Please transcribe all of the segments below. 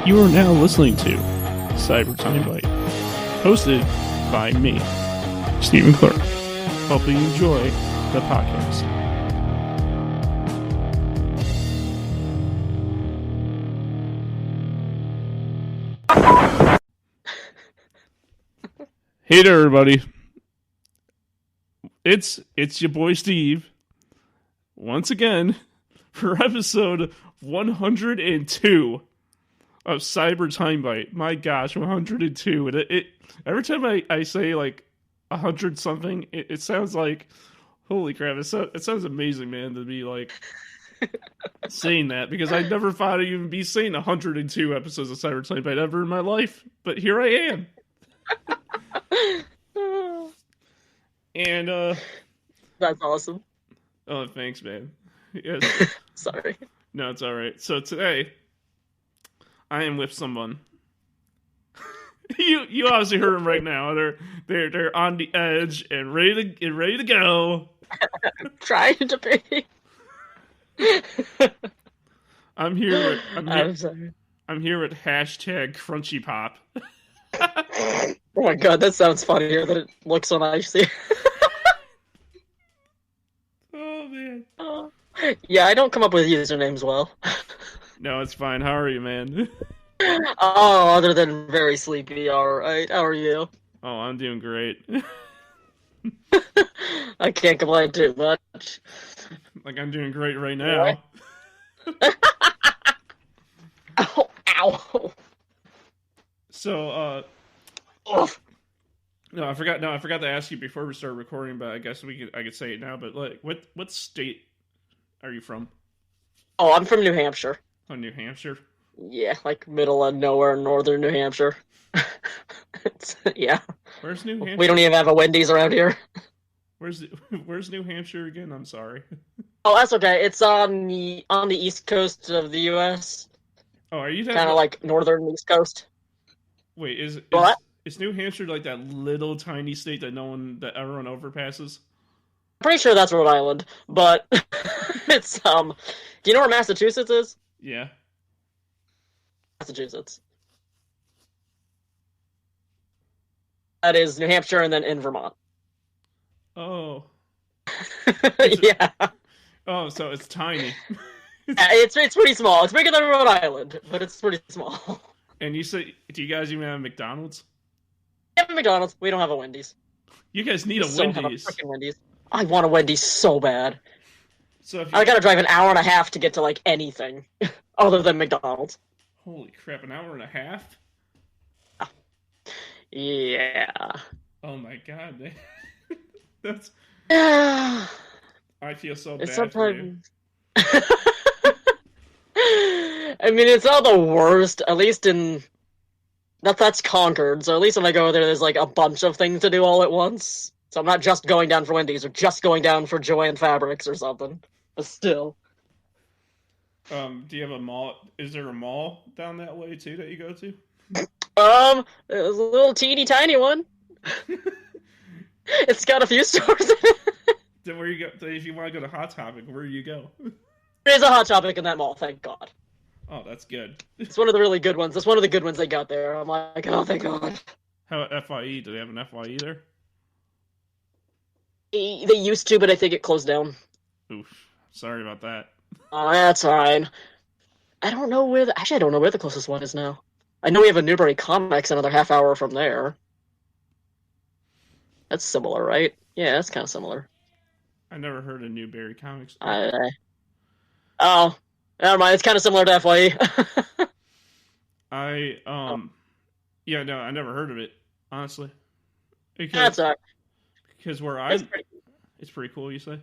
You are now listening to Cyber Timebite, hosted by me, Stephen Clark. Hope you enjoy the podcast. Hey there, everybody. It's your boy Steve, once again, for episode 102 of Cyber Timebite. My gosh, 102. And it every time I say like 100 something, it sounds like, holy crap, it sounds amazing, man, to be like saying that, because I never thought I'd even be saying 102 episodes of Cyber Timebite ever in my life, but here I am. And that's awesome. Oh, thanks, man. Yes. Sorry. No, it's all right. So today, I am with someone. you obviously heard them right now. They're on the edge and ready to go. Trying to be. I'm here sorry. I'm here with hashtag Crunchypop. Oh my god, that sounds funnier than it looks when I see it. Oh man. Yeah, I don't come up with usernames well. No, it's fine. How are you, man? Oh, other than very sleepy, alright. How are you? Oh, I'm doing great. I can't complain too much. Like, I'm doing great right now. Ow. So, Oof. No, I forgot to ask you before we started recording, but I guess I could say it now. But like, what state are you from? Oh, I'm from New Hampshire. Oh, New Hampshire. Yeah, like middle of nowhere, northern New Hampshire. Yeah. Where's New Hampshire? We don't even have a Wendy's around here. Where's New Hampshire again? I'm sorry. Oh, that's okay. It's on the east coast of the U.S. Oh, are you kind of like northern east coast? Wait, is New Hampshire like that little tiny state that everyone overpasses? I'm pretty sure that's Rhode Island, but it's do you know where Massachusetts is? Yeah. Massachusetts. That is New Hampshire, and then in Vermont. Oh. Yeah. Oh, so it's tiny. It's pretty small. It's bigger than Rhode Island, but it's pretty small. And you say, do you guys even have McDonald's? We have a McDonald's. We don't have a Wendy's. You guys need a Wendy's. Have a freaking Wendy's. I want a Wendy's so bad. So I gotta drive an hour and a half to get to like anything other than McDonald's. Holy crap! An hour and a half? Yeah. Oh my god, that's. I feel so bad for you. I mean, it's not the worst. At least in that's Concord. So at least when I go there, there's like a bunch of things to do all at once. So I'm not just going down for Wendy's or just going down for Joanne Fabrics or something. But still. Do you have a mall? Is there a mall down that way too that you go to? There's a little teeny tiny one. It's got a few stores in it. Then where you go? If you want to go to Hot Topic, where do you go? There's a Hot Topic in that mall, thank God. Oh, that's good. It's one of the really good ones. That's one of the good ones they got there. I'm like, oh, thank God. How about FYE? Do they have an FYE there? They used to, but I think it closed down. Oof. Sorry about that. Oh, that's fine. I don't know where the closest one is now. I know we have a Newbury Comics another half hour from there. That's similar, right? Yeah, that's kind of similar. I never heard of Newberry Comics. Oh, never mind. It's kind of similar to FYE. Yeah, no, I never heard of it, honestly. That's all right. Because where it's pretty cool, you say?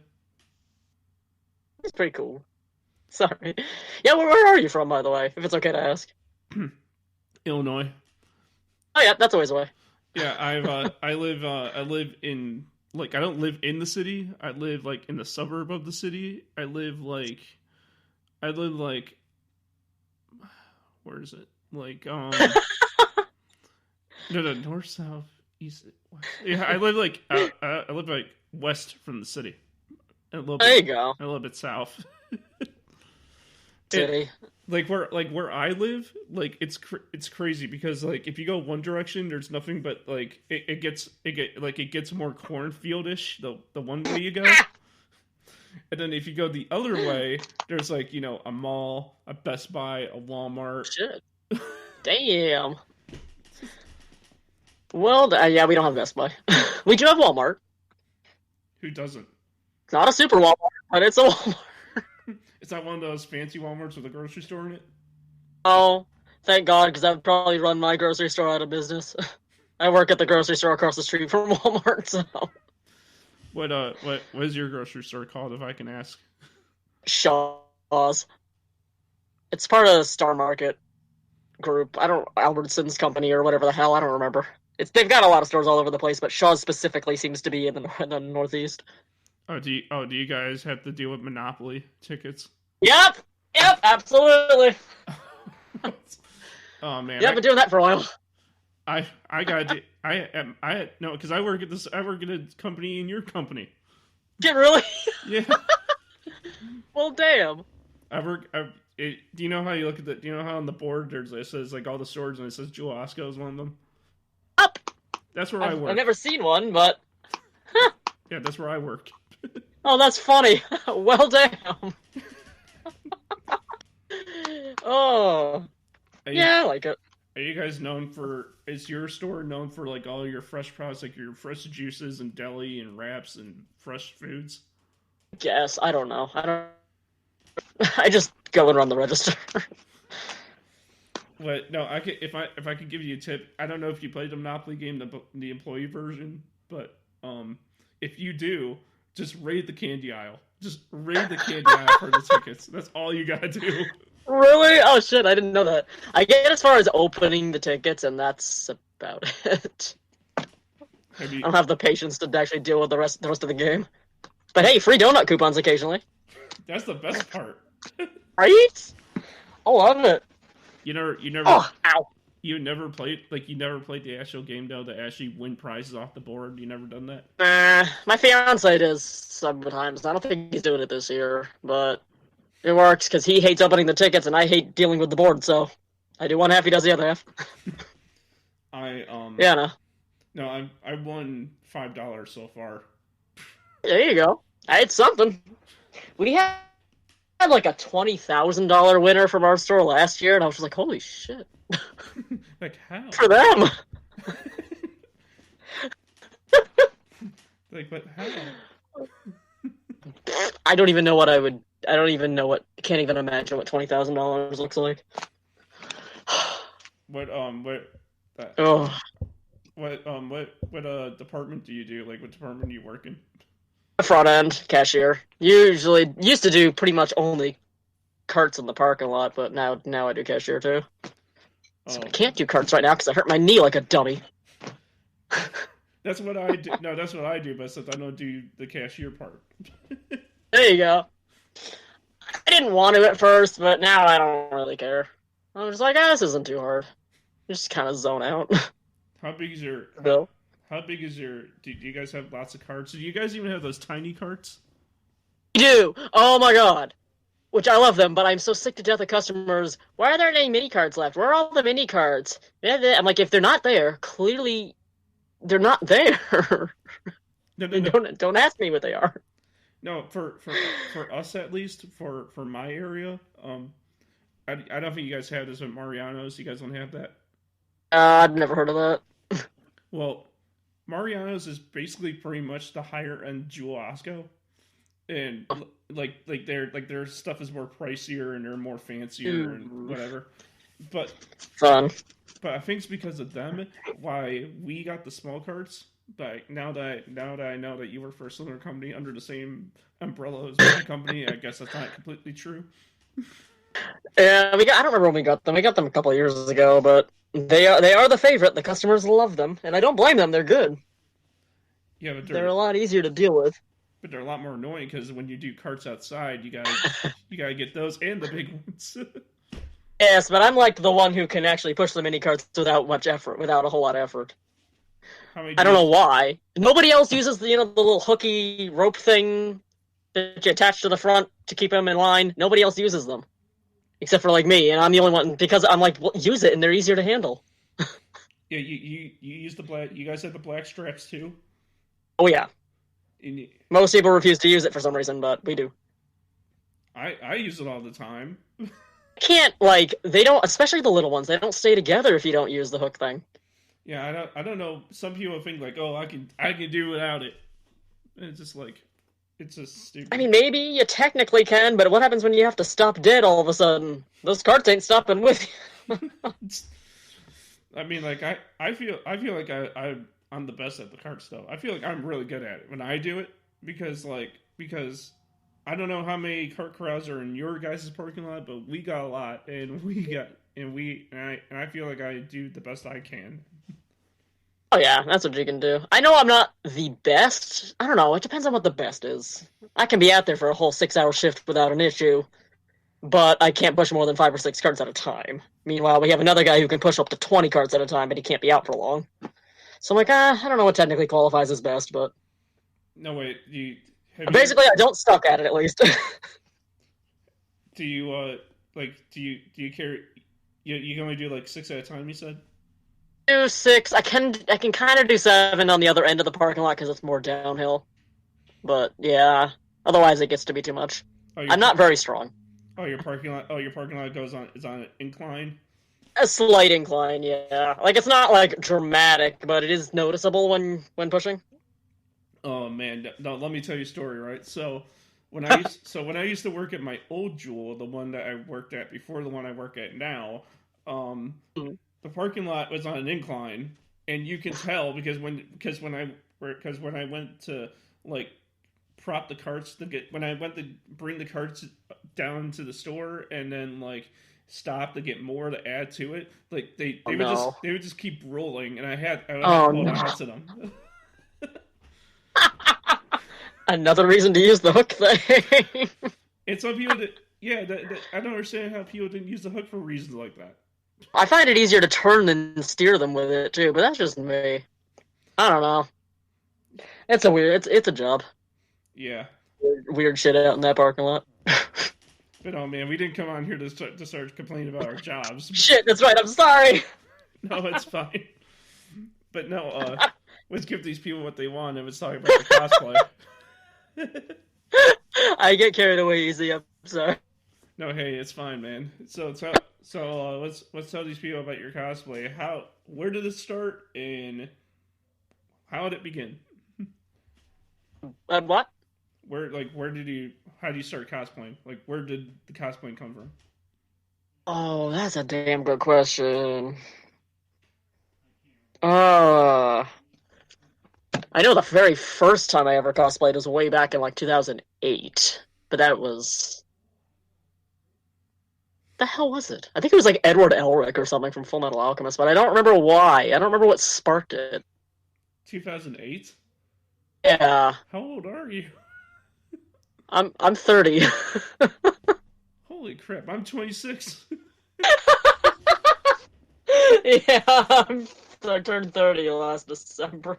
It's pretty cool. Sorry. Yeah, where are you from, by the way, if it's okay to ask? Illinois. Oh yeah, that's always away. Yeah, I live in, like, I don't live in the city. I live like in the suburb of the city. I live like where is it? Like no, north, south, east, west. Yeah, I live like I live like west from the city. There you go. A little bit south. City. where I live, like it's crazy because like if you go one direction, there's nothing but like it gets more cornfieldish the one way you go, and then if you go the other way, there's like a mall, a Best Buy, a Walmart. Shit. Damn. Well, yeah, we don't have Best Buy. We do have Walmart. Who doesn't? It's not a super Walmart, but it's a Walmart. It's not one of those fancy Walmarts with a grocery store in it. Oh, thank God, because I would probably run my grocery store out of business. I work at the grocery store across the street from Walmart, so. What is your grocery store called, if I can ask? Shaw's. It's part of the Star Market group. Albertsons Company or whatever the hell. I don't remember. They've got a lot of stores all over the place, but Shaw's specifically seems to be in the Northeast. Do you guys have to deal with Monopoly tickets? Yep, absolutely. Oh man. Yeah, I've been doing that for a while. No, because I work at a company in your company. Yeah, really? Yeah. Well, damn. Do you know how you look at do you know how on the board it says like all the stores and it says Jewel Osco is one of them? Up. That's where I work. I've never seen one, but yeah, that's where I work. Oh, that's funny. Well, damn. Oh. Yeah, I like it. Are you guys known for? Is your store known for like all your fresh products, like your fresh juices and deli and wraps and fresh foods? Guess I don't know. I just go and run the register. But no, if I could give you a tip, I don't know if you played the Monopoly game, the employee version, but if you do, just raid the candy aisle. Just raid the candy aisle for the tickets. That's all you gotta do. Really? Oh shit! I didn't know that. I get as far as opening the tickets, and that's about it. I don't have the patience to actually deal with the rest of the game. But hey, free donut coupons occasionally. That's the best part. Right? I love it. You never. Oh, ow! You never played the actual game though to actually win prizes off the board. You never done that? My fiance does sometimes. I don't think he's doing it this year, but it works because he hates opening the tickets and I hate dealing with the board. So I do one half, he does the other half. Yeah, no, I won $5 so far. There you go. It's something. We had like a $20,000 winner from our store last year, and I was just like, holy shit. Like, how? For them. Like, but how? I don't even know what I can't even imagine what $20,000 looks like. What department do you do? Like, what department are you work in? Front end cashier. Used to do pretty much only carts in the parking lot, but now I do cashier too. So I can't do carts right now because I hurt my knee like a dummy. That's what I do. No, that's what I do, but since I don't do the cashier part. There you go. I didn't want to at first, but now I don't really care. I'm just like, this isn't too hard. Just kind of zone out. How big is your... No. How big is your... Do you guys have lots of carts? Do you guys even have those tiny carts? We do! Oh my god! Which I love them, but I'm so sick to death of customers. Why are there any mini cards left? Where are all the mini cards? I'm like, if they're not there, clearly they're not there. No. Don't ask me what they are. No, for us at least, for my area, I don't think you guys have this at Mariano's. You guys don't have that? I've never heard of that. Well, Mariano's is basically pretty much the higher end Jewel Osco, and their stuff is more pricier and they're more fancier and whatever. But fun. But I think it's because of them why we got the small carts. But now that I know that you work for a similar company under the same umbrella as my company, I guess that's not completely true. Yeah, I don't remember when we got them. We got them a couple of years ago, but they are the favorite. The customers love them, and I don't blame them. They're good. Yeah, but they're a lot easier to deal with. But they're a lot more annoying because when you do carts outside, you gotta get those and the big ones. Yes, but I'm like the one who can actually push the mini carts without much effort, without a whole lot of effort. I don't know why. Nobody else uses the little hooky rope thing that you attach to the front to keep them in line. Nobody else uses them. except for like me, and I'm the only one because I'm like, well, use it, and they're easier to handle. Yeah, you use the black. You guys have the black straps too. Oh yeah, And most people refuse to use it for some reason, but we do. I use it all the time. Can't like they don't, especially the little ones. They don't stay together if you don't use the hook thing. Yeah, I don't know. Some people think like, oh, I can do without it. And it's just like, it's just stupid. I mean, maybe you technically can, but what happens when you have to stop dead all of a sudden? Those carts ain't stopping with you. I mean, like I feel like I'm the best at the carts though. I feel like I'm really good at it when I do it because I don't know how many cart corrals are in your guys' parking lot, but we got a lot, and I feel like I do the best I can. Oh yeah, that's what you can do. I know I'm not the best. I don't know. It depends on what the best is. I can be out there for a whole 6-hour shift without an issue, but I can't push more than 5 or 6 carts at a time. Meanwhile, we have another guy who can push up to 20 carts at a time, but he can't be out for long. So I'm like, I don't know what technically qualifies as best, but No wait, basically, I don't suck at it at least. do you do you carry you can only do like 6 at a time? You said. Do 6. I can kind of do 7 on the other end of the parking lot because it's more downhill. But yeah, otherwise it gets to be too much. I'm not very strong. Your parking lot. Oh, your parking lot is on an incline. A slight incline, yeah. Like it's not like dramatic, but it is noticeable when pushing. Oh man, no, let me tell you a story, right? So when I used to work at my old Jewel, the one that I worked at before the one I work at now, the parking lot was on an incline, and you can tell because when I went to like prop the carts when I went to bring the carts down to the store and then like stop to get more to add to it, like they would just keep rolling, and I would have to hold on to them. Another reason to use the hook thing. And some people I don't understand how people didn't use the hook for reasons like that. I find it easier to turn than steer them with it too, but that's just me. I don't know. It's a job. Yeah. Weird shit out in that parking lot. But oh man, we didn't come on here to start complaining about our jobs. Shit, that's right. I'm sorry. No, it's fine. But no, let's give these people what they want, and let's talk about the cosplay. I get carried away easy. I'm sorry. No, hey, it's fine, man. So let's tell these people about your cosplay. Where did it start, and how did it begin? What? How did you start cosplaying? Like, where did the cosplaying come from? Oh, that's a damn good question. I know the very first time I ever cosplayed was way back in like 2008, but that was... The hell was it? I think it was like Edward Elric or something from Full Metal Alchemist, but I don't remember why. I don't remember what sparked it. 2008? Yeah. How old are you? I'm 30. Holy crap! I'm 26. Yeah, I turned 30 last December.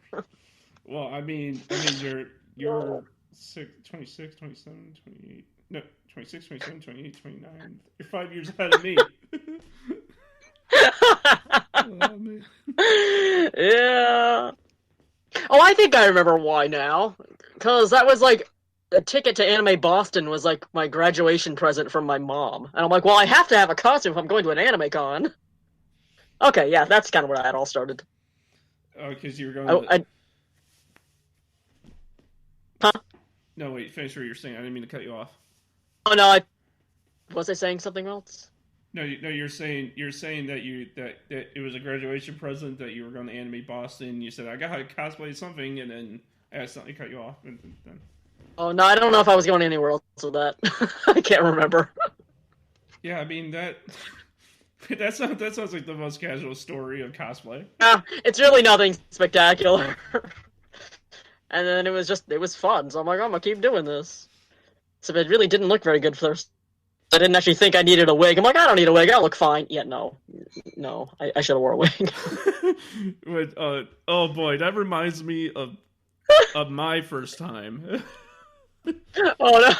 Well, I mean, you're 26, 27, 28. No, 26, 27, 28, 29. You're 5 years ahead of me. Oh, man. Yeah. Oh, I think I remember why now. Because that was like a ticket to Anime Boston was like my graduation present from my mom. And I'm like, well, I have to have a costume if I'm going to an anime con. Okay, yeah, that's kind of where that all started. Oh, because you were going Huh? No, wait, finish what you're saying. I didn't mean to cut you off. Oh, no, was I saying something else? No, you're saying that it was a graduation present that you were going to Anime Boston. You said I got to cosplay something, and then I accidentally cut you off. And then... Oh no, I don't know if I was going anywhere else with that. I can't remember. Yeah, I mean that sounds like the most casual story of cosplay. Yeah, it's really nothing spectacular. And then it was fun, so I'm like, I'm gonna keep doing this. So it really didn't look very good first. I didn't actually think I needed a wig. I'm like, I don't need a wig. I look fine. Yeah, no, I should have wore a wig. But, oh boy, that reminds me of my first time. Oh no!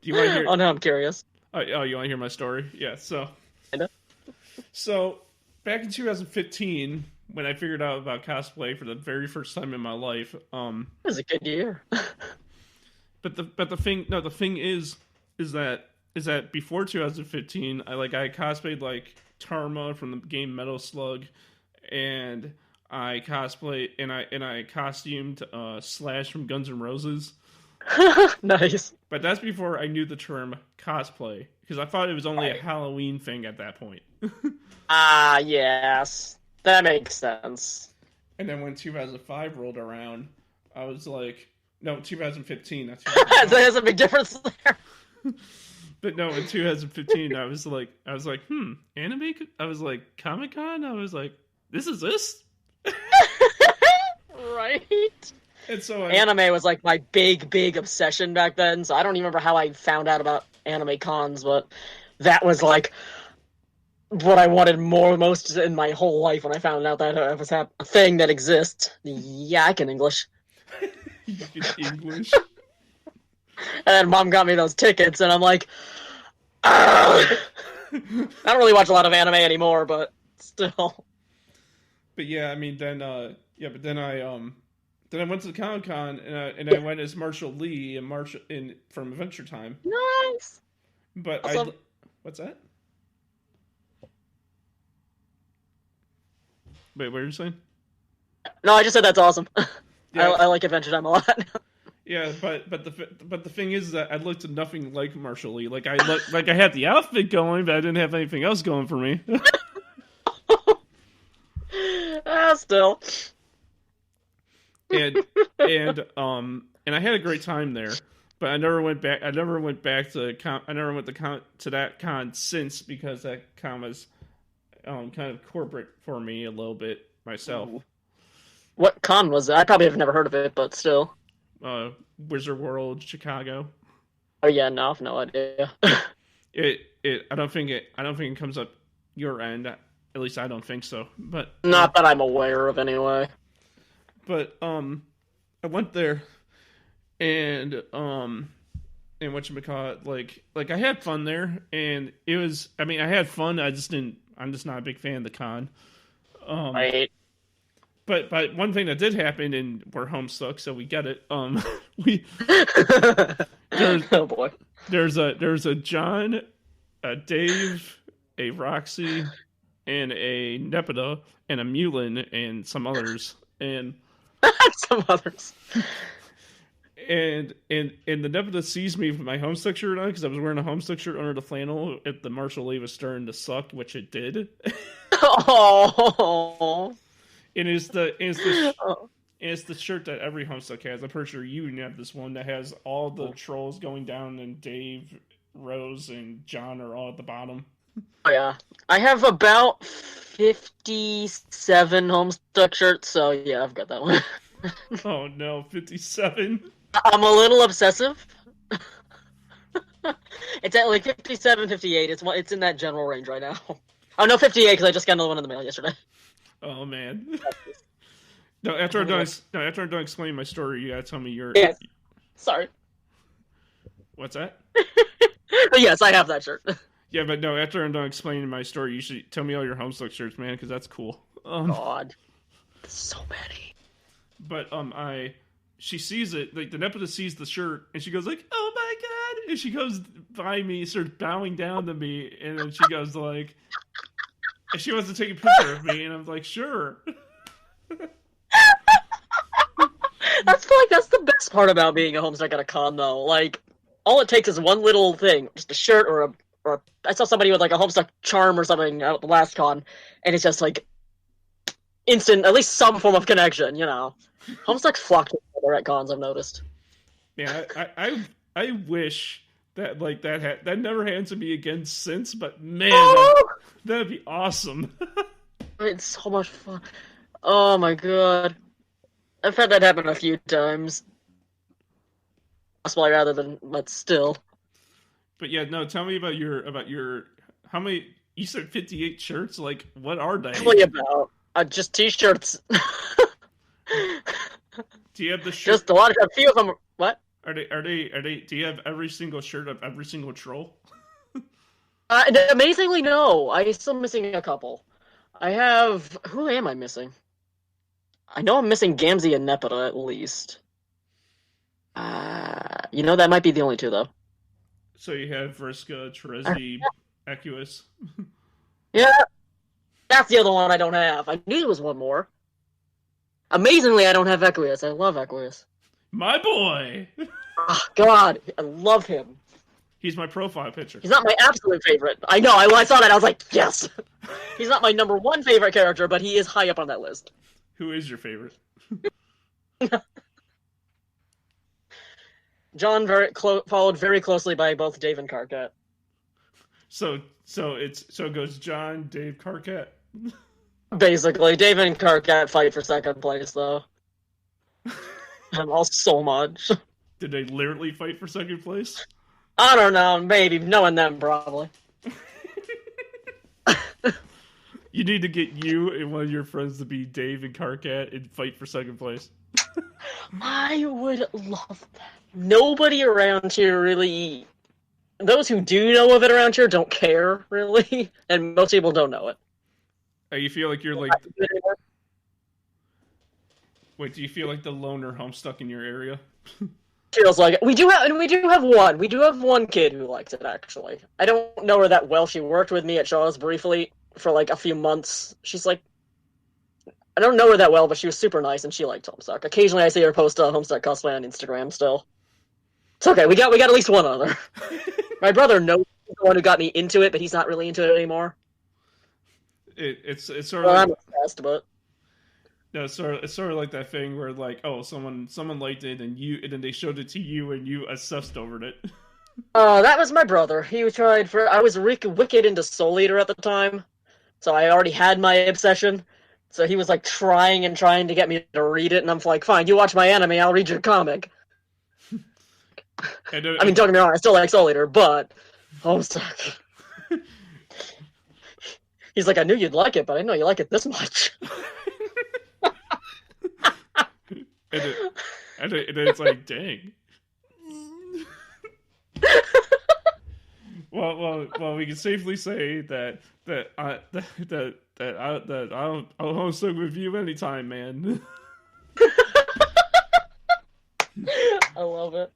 Do you want to hear? Oh no, I'm curious. Oh, you want to hear my story? Yeah. I know. So back in 2015, when I figured out about cosplay for the very first time in my life, It was a good year. the thing is that before 2015, I cosplayed like Tarma from the game Metal Slug, and I costumed Slash from Guns N' Roses. Nice. But that's before I knew the term cosplay, because I thought it was only a Halloween thing at that point. Yes. That makes sense. And then when 2005 rolled around, I was like, no, 2015. Not There's a big difference there. But no, in 2015, I was like, anime? I was like, Comic-Con? I was like, this is this? Right? And so anime was like my big obsession back then, so I don't even remember how I found out about anime cons, but that was like what I wanted most in my whole life when I found out that it was a thing that exists. Yeah, I can English. You can English? And then Mom got me those tickets, and I'm like, I don't really watch a lot of anime anymore, but still. But yeah, I mean, then I went to the Comic-Con, and I went as Marshall Lee from Adventure Time. Nice. But awesome. What's that? Wait, what are you saying? No, I just said that's awesome. Yeah. I like Adventure Time a lot. Yeah, but the thing is that I looked nothing like Marshall Lee. Like I had the outfit going, but I didn't have anything else going for me. Still. And I had a great time there, but I never went back. I never went to that con since, because that con was kind of corporate for me a little bit myself. Ooh. What con was it? I probably have never heard of it, but still. Wizard World Chicago. Oh yeah, no, I have no idea. I don't think it comes up your end. At least I don't think so. But not that I'm aware of, anyway. But I went there, and whatchamacallit, like I had fun there, and it was. I mean, I had fun. I'm just not a big fan of the con. Right. But one thing that did happen, and we're homestuck, so we get it. Oh boy. There's a John, a Dave, a Roxy, and a Nepeta, and a Mulin, and some others, and some others. And the Nepeta sees me with my Homestuck shirt on, because I was wearing a Homestuck shirt under the flannel if the Marshall Lee was starting to suck, which it did. Oh. It's the shirt that every Homestuck has. I'm pretty sure you have this one that has all the trolls going down, and Dave, Rose, and John are all at the bottom. Oh yeah, I have about 57 Homestuck shirts, so yeah, I've got that one. Oh no, 57. I'm a little obsessive. It's at like 57, 58. It's in that general range right now. Oh no, 58, because I just got another one in the mail yesterday. Oh man. No, after I'm done explaining my story, you gotta tell me your. Yes. Sorry. What's that? Yes, I have that shirt. Yeah, but no, after I'm done explaining my story, you should tell me all your Homestuck shirts, man, because that's cool. God, so many. But she sees it, like the Nepeta sees the shirt, and she goes like, "Oh my god!" And she goes by me, starts bowing down to me, and then she goes like, and she wants to take a picture of me, and I'm like, "Sure." That's the best part about being a Homestuck at a con, though. Like, all it takes is one little thing, just a shirt or I saw somebody with like a Homestuck charm or something at the last con, and it's just like instant, at least some form of connection, you know. Homestucks flock to each other at cons, I've noticed. Yeah, I wish that like that never happened to me again since, but man, that'd be awesome. It's so much fun. Oh my god. I've had that happen a few times. Cosplay rather than, but still. But yeah, no, tell me about your how many, you said 58 shirts? Like, what are they? Probably about just t-shirts. Do you have the shirt? Just a few of them. What? Are they do you have every single shirt of every single troll? Amazingly, no. I'm still missing a couple. I have... Who am I missing? I know I'm missing Gamzee and Nepeta, at least. That might be the only two, though. So you have Vriska, Terezi, Equus. Yeah, that's the other one I don't have. I knew there was one more. Amazingly, I don't have Equius. I love Equius. My boy! Oh, God, I love him. He's my profile picture. He's not my absolute favorite. I know, I saw that, I was like, yes! He's not my number one favorite character, but he is high up on that list. Who is your favorite? John followed very closely by both Dave and Karkat. So it goes John, Dave, Karkat. Basically, Dave and Karkat fight for second place, though. And all so much. Did they literally fight for second place? I don't know, maybe. Knowing them, probably. You need to get you and one of your friends to be Dave and Karkat and fight for second place. I would love that. Nobody around here really... Those who do know of it around here don't care, really. And most people don't know it. You feel like you're like... Wait, do you feel like the loner homestuck in your area? Feels like it. We do have one. We do have one kid who likes it, actually. I don't know her that well. She worked with me at Shaw's briefly for like a few months. She's like... I don't know her that well, but she was super nice and she liked Homestuck. Occasionally I see her post Homestuck cosplay on Instagram still. It's okay, we got at least one other. My brother knows he's the one who got me into it, but he's not really into it anymore. It's sort of I'm obsessed, but... No, it's sort of like that thing where like, oh, someone liked it and then they showed it to you and you obsessed over it. That was my brother. He tried I was wicked into Soul Eater at the time, so I already had my obsession. So he was like trying to get me to read it, and I'm like, fine, you watch my anime, I'll read your comic. I mean, don't get me wrong, I still like Soul Eater, but Homestuck. He's like, I knew you'd like it, but I didn't know you like it this much. and it's like, dang. Well, we can safely say that I'll Homestuck with you anytime, man. I love it.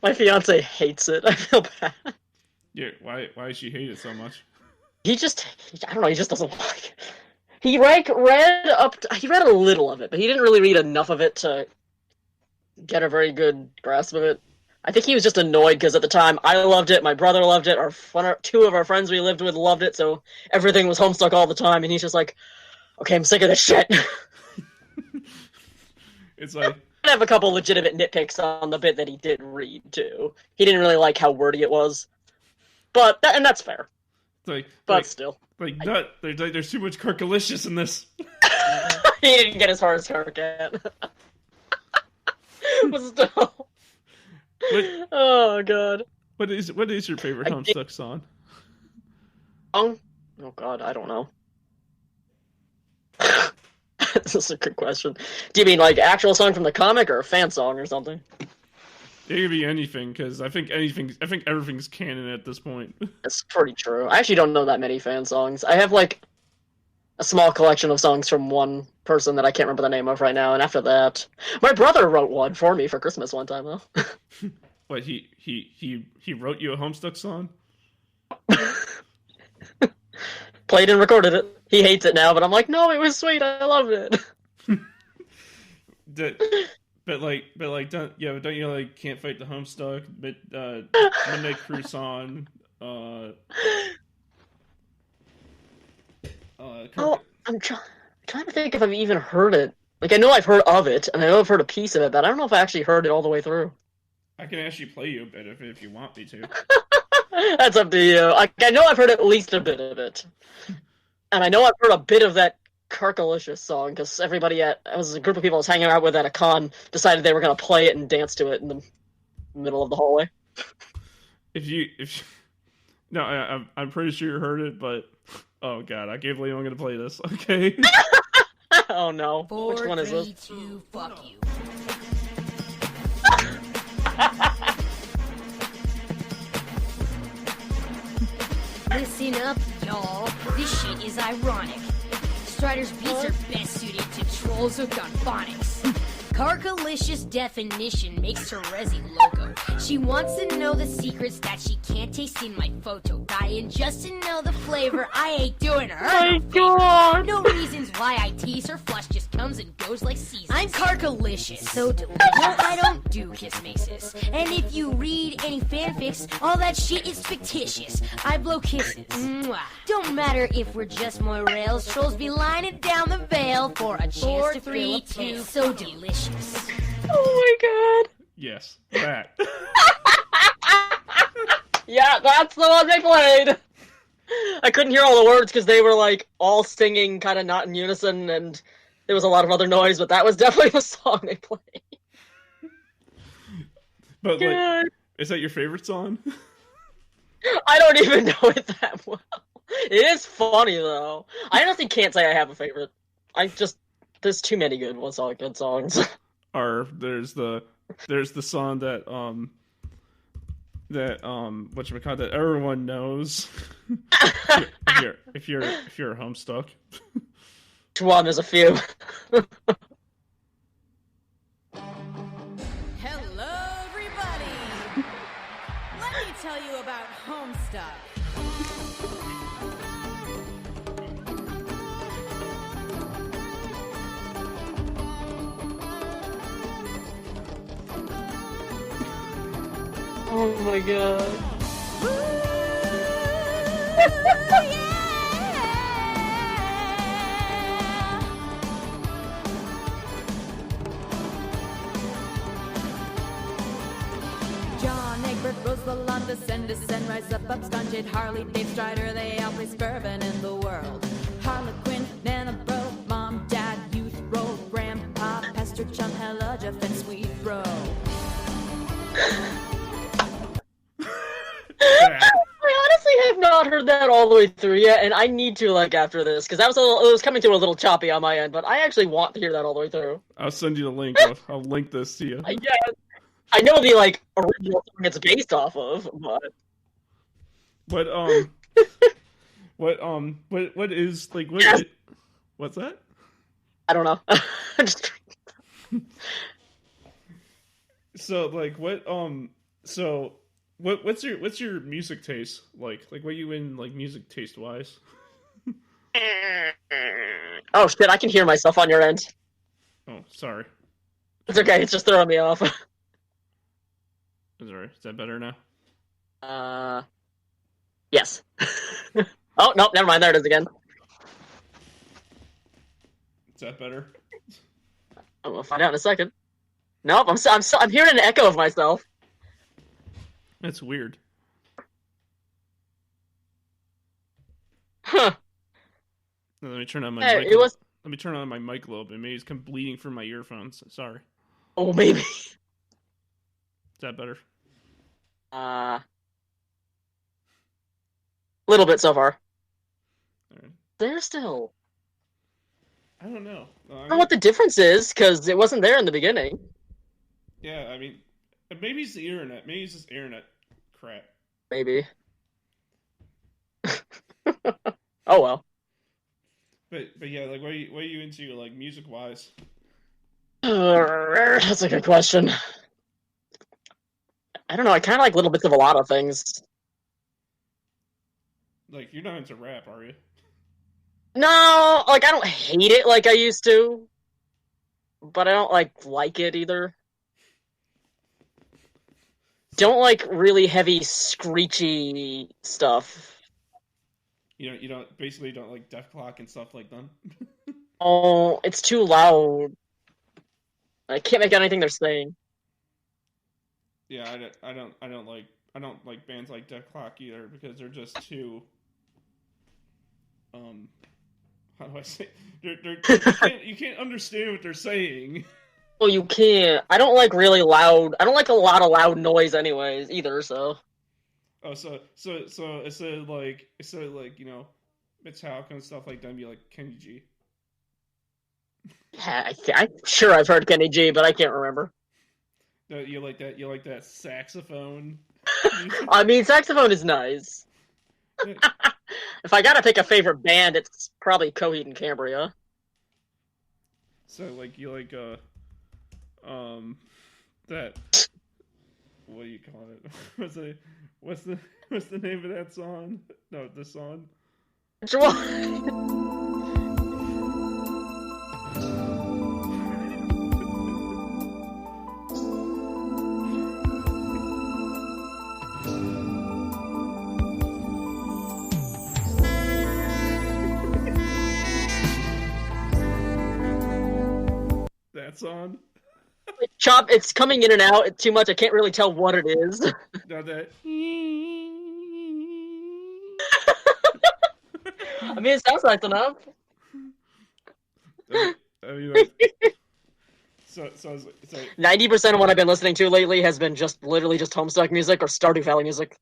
My fiance hates it. I feel bad. Yeah, why does she hate it so much? I don't know, he just doesn't like it. He read a little of it, but he didn't really read enough of it to get a very good grasp of it. I think he was just annoyed because at the time I loved it, my brother loved it, two of our friends we lived with loved it, so everything was Homestuck all the time, and he's just like, okay, I'm sick of this shit. It's like... I have a couple legitimate nitpicks on the bit that he did read, too. He didn't really like how wordy it was. And that's fair. Still. There's too much Carcalicious in this. He didn't get as far as Karkat. But still... Oh god. What is your favorite Homestuck song? Oh god, I don't know. This is a good question. Do you mean like actual song from the comic or a fan song or something? It could be anything, because I think everything's canon at this point. That's pretty true. I actually don't know that many fan songs. I have like a small collection of songs from one person that I can't remember the name of right now, and after that, my brother wrote one for me for Christmas one time though. What, he wrote you a Homestuck song? Played and recorded it. He hates it now, but I'm like, no, it was sweet. I loved it. Don't you like Can't Fight the Homestuck? Midnight Cruise I'm trying to think if I've even heard it. Like, I know I've heard of it, and I know I've heard a piece of it, but I don't know if I actually heard it all the way through. I can actually play you a bit of it if you want me to. That's up to you. I know I've heard at least a bit of it. And I know I've heard a bit of that Carcalicious song, because everybody it was a group of people I was hanging out with at a con, decided they were going to play it and dance to it in the middle of the hallway. No, I'm pretty sure you heard it, but oh god, I can't believe I'm going to play this. Okay. Oh no. 4, Which one is 3, this? 2, fuck you. Listen up, y'all. This shit is ironic. Strider's beats are best suited to trolls hooked on phonics. Carcalicious definition makes her Resi loco. She wants to know the secrets that she can't taste in my photo. Dying just to know the flavor. I ain't doing her. My God. No reasons why I tease her. Flush just comes and goes like seasons. I'm Carcalicious, so delicious. No, I don't do kiss maces. And if you read any fanfics, all that shit is fictitious. I blow kisses. Mwah. Don't matter if we're just more rails. Trolls be lining down the veil for a chance 4, to 3, 2. So delicious. Oh my God. Yes, that. Yeah, that's the one they played. I couldn't hear all the words because they were like all singing kind of not in unison, and there was a lot of other noise, but that was definitely the song they played. But like, is that your favorite song? I don't even know it that well. It is funny though. I honestly can't say I have a favorite. There's too many good good songs. There's the song that whatchamacallit, that everyone knows. if you're Homestuck. Which one? There's a few. Hello, everybody. Let me tell you about Homestuck. Oh my God. John, Egbert, Rose, Lalonde, descend, rise up, Scunchit, Harley, Dave Strider, they all play Skirvin in the world. Harlequin, Nana, Bro, Mom, Dad, Youth, Roll, Grandpa, Pastor, Chum, Hella, Jeff, and Sweet Bro. I honestly have not heard that all the way through yet, and I need to after this because it was coming through a little choppy on my end. But I actually want to hear that all the way through. I'll send you the link. I'll link this to you. Yeah, I know the original song it's based off of, but what is what? Yes. What's that? I don't know. Just... So what's your music taste like? Like, what are you in music taste wise? Oh shit! I can hear myself on your end. Oh, sorry. It's okay. It's just throwing me off. Sorry. Is that better now? Yes. Oh no! Never mind. There it is again. Is that better? We'll find out in a second. Nope. I'm hearing an echo of myself. That's weird. Huh. Let me turn on my Hey, mic. it was... Let me turn on my mic a little bit. Maybe it's come bleeding from my earphones. Sorry. Oh, maybe. Is that better? Little bit so far. Alright. There still. I don't know. I don't know what the difference is, because it wasn't there in the beginning. Yeah, I mean, maybe it's the internet. Maybe it's just internet crap. Maybe. Oh well. But yeah, what are you into, music wise? That's a good question. I don't know. I kind of like little bits of a lot of things. You're not into rap, are you? No, I don't hate it like I used to, but I don't like it either. Don't like really heavy, screechy stuff. You don't like Def Clock and stuff like that. Oh, it's too loud. I can't make out anything they're saying. Yeah, I don't like bands like Def Clock either because they're just too how do I say? You can't understand what they're saying. Well, you can't. I don't like really loud. I don't like a lot of loud noise, anyways, either. So. Oh, so instead of Metallica and stuff like that, be like Kenny G. Yeah, I'm sure I've heard Kenny G, but I can't remember. No, you like that? You like that saxophone? I mean, saxophone is nice. If I gotta pick a favorite band, it's probably Coheed and Cambria. So like you like that, what do you call it? What's the name of that song? No, the song. Which one? That song. Chop, it's coming in and out too much. I can't really tell what it is. No, that. I mean, it sounds nice enough. I mean, like, so 90% of what I've been listening to lately has been literally just Homestuck music or Stardew Valley music.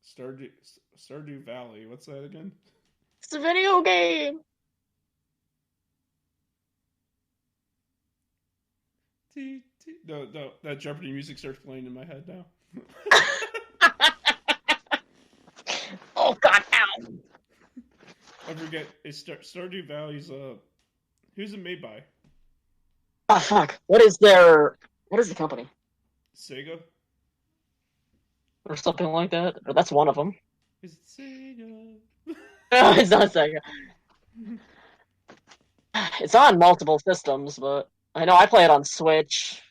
Stardew Valley. What's that again? It's a video game. No, that Jeopardy music starts playing in my head now. Oh God, ow! I forget. It's Stardew Valley's. Who's it made by? Oh fuck! What is the company? Sega. Or something like that. Or that's one of them. Is it Sega? No, it's not Sega. It's on multiple systems, but I know I play it on Switch.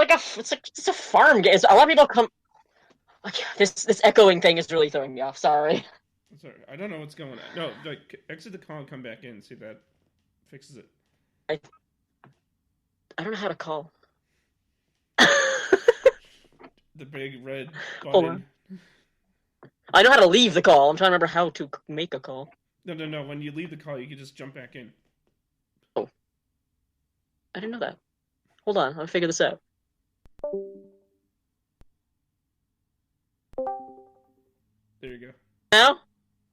It's a farm game. A lot of people come. Like, this echoing thing is really throwing me off. Sorry. Sorry, I don't know what's going on. No, like exit the call and come back in. See if that fixes it. I don't know how to call. The big red button. Hold on. I know how to leave the call. I'm trying to remember how to make a call. No. When you leave the call, you can just jump back in. Oh. I didn't know that. Hold on, I'll figure this out. There you go. Now?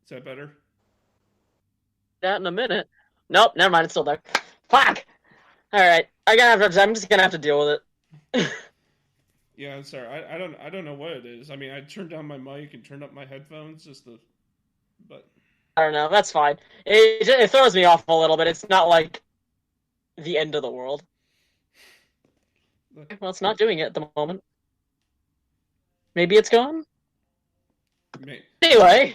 Is that better? That in a minute. Nope, never mind, it's still there. Fuck! Alright, I'm just gonna have to deal with it. Yeah, I'm sorry. I don't know what it is. I mean, I turned down my mic and turned up my headphones but I don't know, that's fine. It throws me off a little bit. It's not like the end of the world. Well, it's not doing it at the moment. Maybe it's gone? Anyway.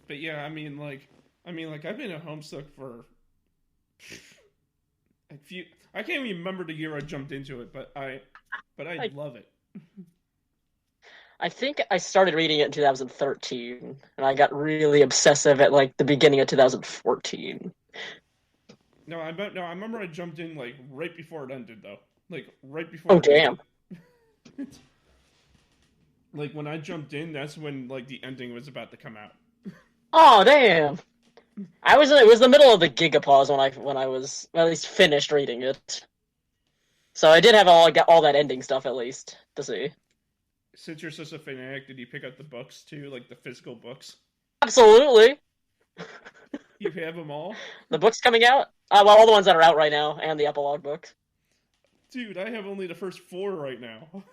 But yeah, I mean, I've been at Homestuck for a few. I can't even remember the year I jumped into it, but I love it. I think I started reading it in 2013, and I got really obsessive at like the beginning of 2014. No, I remember I jumped in like right before it ended, though. Like right before. Oh damn! Like when I jumped in, that's when like the ending was about to come out. Oh damn! It was the middle of the gigapause when I was at least finished reading it. So I did have all that ending stuff at least to see. Since you're such a fanatic, did you pick up the books too, like the physical books? Absolutely. You have them all? The books coming out? Well, all the ones that are out right now, and the epilogue book. Dude, I have only the first 4 right now.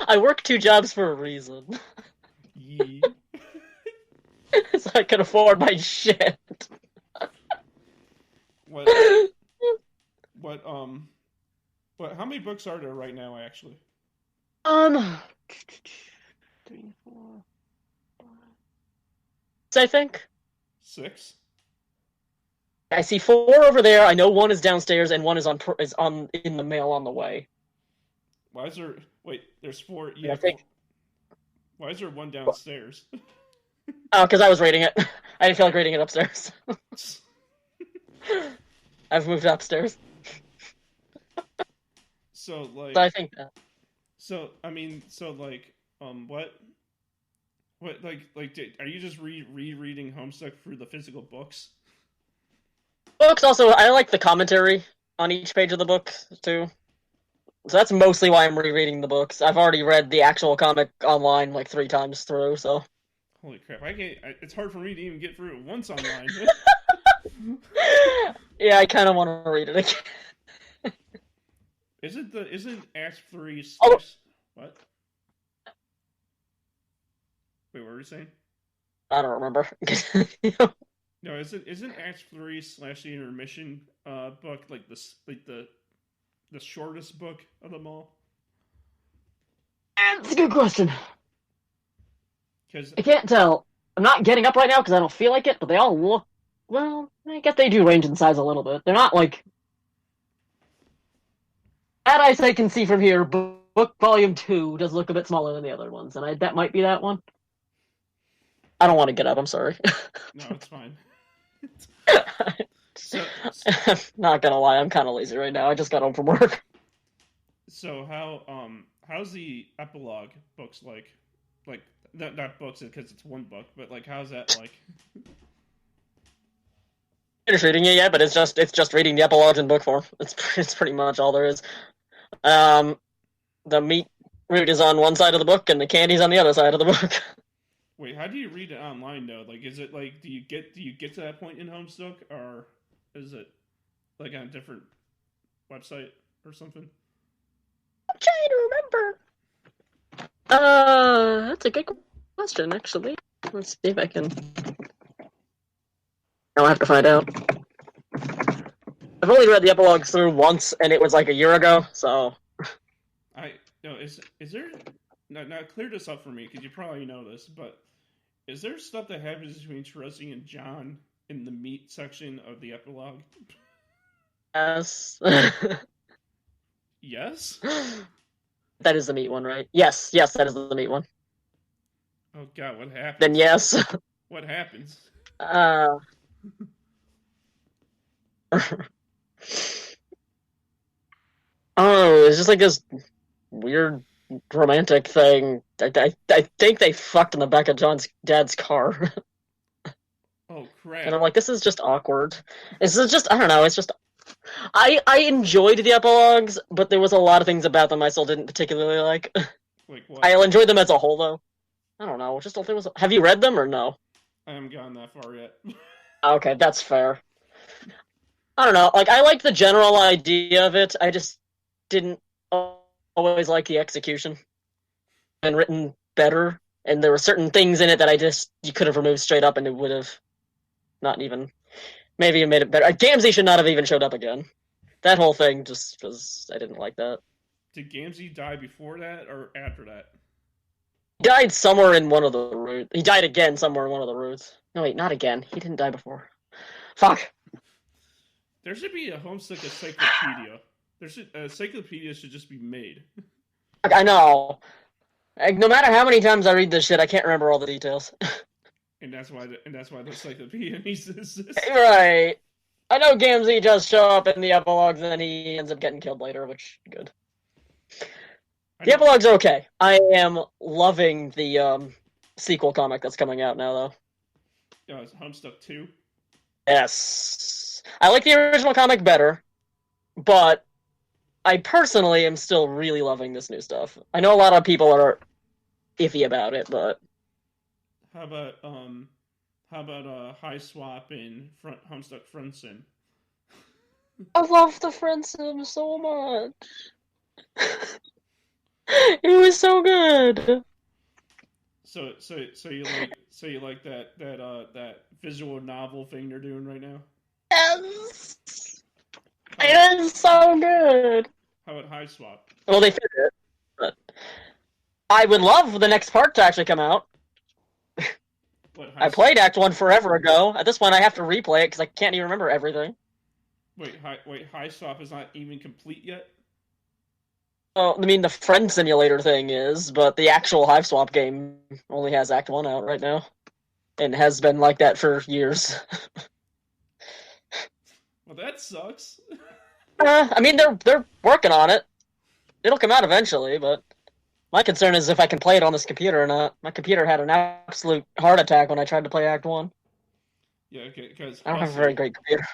I work 2 jobs for a reason. Yeah. So I can afford my shit. What, how many books are there right now, actually? 3, 4, 5. I think. 6? I see 4 over there. I know 1 is downstairs and 1 is in the mail on the way. Why is there? Wait, there's 4. Yeah, I think. 4. Why is there 1 downstairs? Oh, because I was reading it. I didn't feel like reading it upstairs. I've moved upstairs. So like. So I think that. So I mean, what, are you just rereading Homestuck through the physical books? Books also, I like the commentary on each page of the book too. So that's mostly why I'm rereading the books. I've already read the actual comic online like 3 times through, so. Holy crap! It's hard for me to even get through it once online. Yeah, I kind of want to read it again. Isn't Act 3 Oh. What? Wait, what were you saying? I don't remember. No, isn't Act 3 / the intermission book like the shortest book of them all? That's a good question. Because I can't tell. I'm not getting up right now because I don't feel like it, but they all look. Well, I guess they do range in size a little bit. They're not like. That I can see from here. Book Volume 2 does look a bit smaller than the other ones, and that might be that one. I don't want to get up. I'm sorry. No, it's fine. I'm not gonna lie. I'm kind of lazy right now. I just got home from work. So how's the epilogue books like? Like not books because it's one book, but like how's that like? Finished reading it yet, but it's just reading the epilogues in book form. It's pretty much all there is. The meat root is on one side of the book, and the candy's on the other side of the book. Wait, how do you read it online though? Like, is it like do you get to that point in Homestuck, or is it like on a different website or something? I'm trying to remember. That's a good question, actually. Let's see if I can. I'll have to find out. I've only read the epilogues through once, and it was like a year ago, so. Is there now clear this up for me because you probably know this, but is there stuff that happens between Teresi and John in the meat section of the epilogue? Yes. Yes? That is the meat one, right? Yes, that is the meat one. Oh god, what happens? Then yes. What happens? Oh, it's just like this weird romantic thing. I think they fucked in the back of John's dad's car. Oh crap. And I'm like, this is just awkward. This is just, I don't know, it's just... I enjoyed the epilogues, but there was a lot of things about them I still didn't particularly like. Like what? I enjoyed them as a whole, though. I don't know, just there was... Have you read them, or no? I haven't gotten that far yet. Okay, that's fair. I don't know, like, I liked the general idea of it, I just didn't always like the execution. Been written better, and there were certain things in it that you could have removed straight up, and it would have not even... Maybe it made it better. Gamzee should not have even showed up again. That whole thing just was... I didn't like that. Did Gamzee die before that, or after that? He died somewhere in one of the routes. He died again somewhere in one of the routes. No, wait, not again. He didn't die before. Fuck! There should be a Homestuck encyclopedia. A encyclopedia should just be made. I know. No matter how many times I read this shit, I can't remember all the details. And that's why the encyclopedia needs to exist. Right. I know Gamzee does show up in the epilogues, and then he ends up getting killed later, which good. The epilogues are okay. I am loving the sequel comic that's coming out now, though. Yeah, it's Homestuck 2. Yes. I like the original comic better, but I personally am still really loving this new stuff. I know a lot of people are iffy about it, but... How about High Swap in Homestuck Friendson? I love the Friendsim so much. It was so good. So you like that visual novel thing they're doing right now? Yes. It is so good. How about High Swap? Well, they fit it, but I would love the next part to actually come out. I played Act 1 forever ago. At this point, I have to replay it because I can't even remember everything. Wait, High Swap is not even complete yet? Well, I mean, the friend simulator thing is, but the actual Hive Swap game only has Act 1 out right now. And has been like that for years. Well, that sucks. I mean, they're working on it. It'll come out eventually, but... My concern is if I can play it on this computer or not. My computer had an absolute heart attack when I tried to play Act 1. Yeah, okay, because... I don't have a very great computer.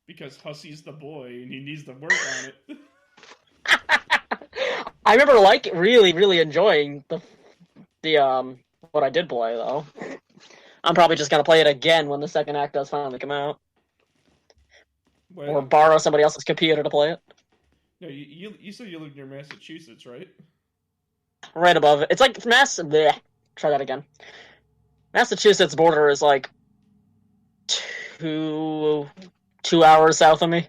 Because Hussy's the boy, and he needs to work on it. I remember, really, really enjoying the what I did play, though. I'm probably just gonna play it again when the second act does finally come out. Well, or borrow somebody else's computer to play it. No, you said you live near Massachusetts, right? Right above it. It's like try that again. Massachusetts border is like 2 hours south of me.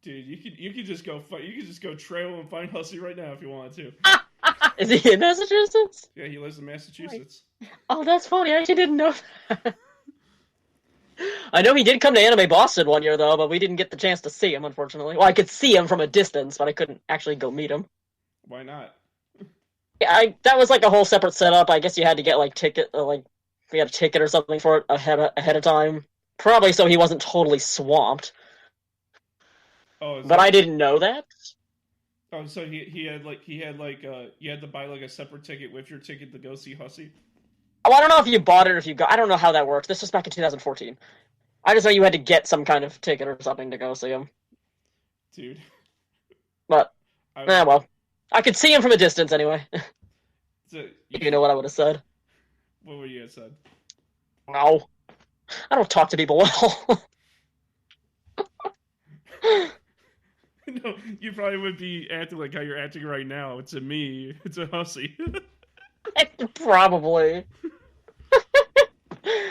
Dude, you could just go trail and find Hussey right now if you wanted to. Is he in Massachusetts? Yeah, he lives in Massachusetts. Oh, that's funny. I actually didn't know that. I know he did come to Anime Boston one year, though, but we didn't get the chance to see him, unfortunately. Well, I could see him from a distance, but I couldn't actually go meet him. Why not? Yeah, that was like a whole separate setup. I guess you had to get like if you had a ticket or something for it ahead of time. Probably so he wasn't totally swamped. Oh, but I didn't know that. Oh, so you had to buy like a separate ticket with your ticket to go see Hussey? Oh, I don't know if you bought it or if you got. I don't know how that works. This was back in 2014. I just know you had to get some kind of ticket or something to go see him. Dude. But, well. I could see him from a distance anyway. So, you know what I would have said. What would you have said? No. I don't talk to people well. No, you probably would be acting like how you're acting right now. It's a me. It's a Hussey. Probably.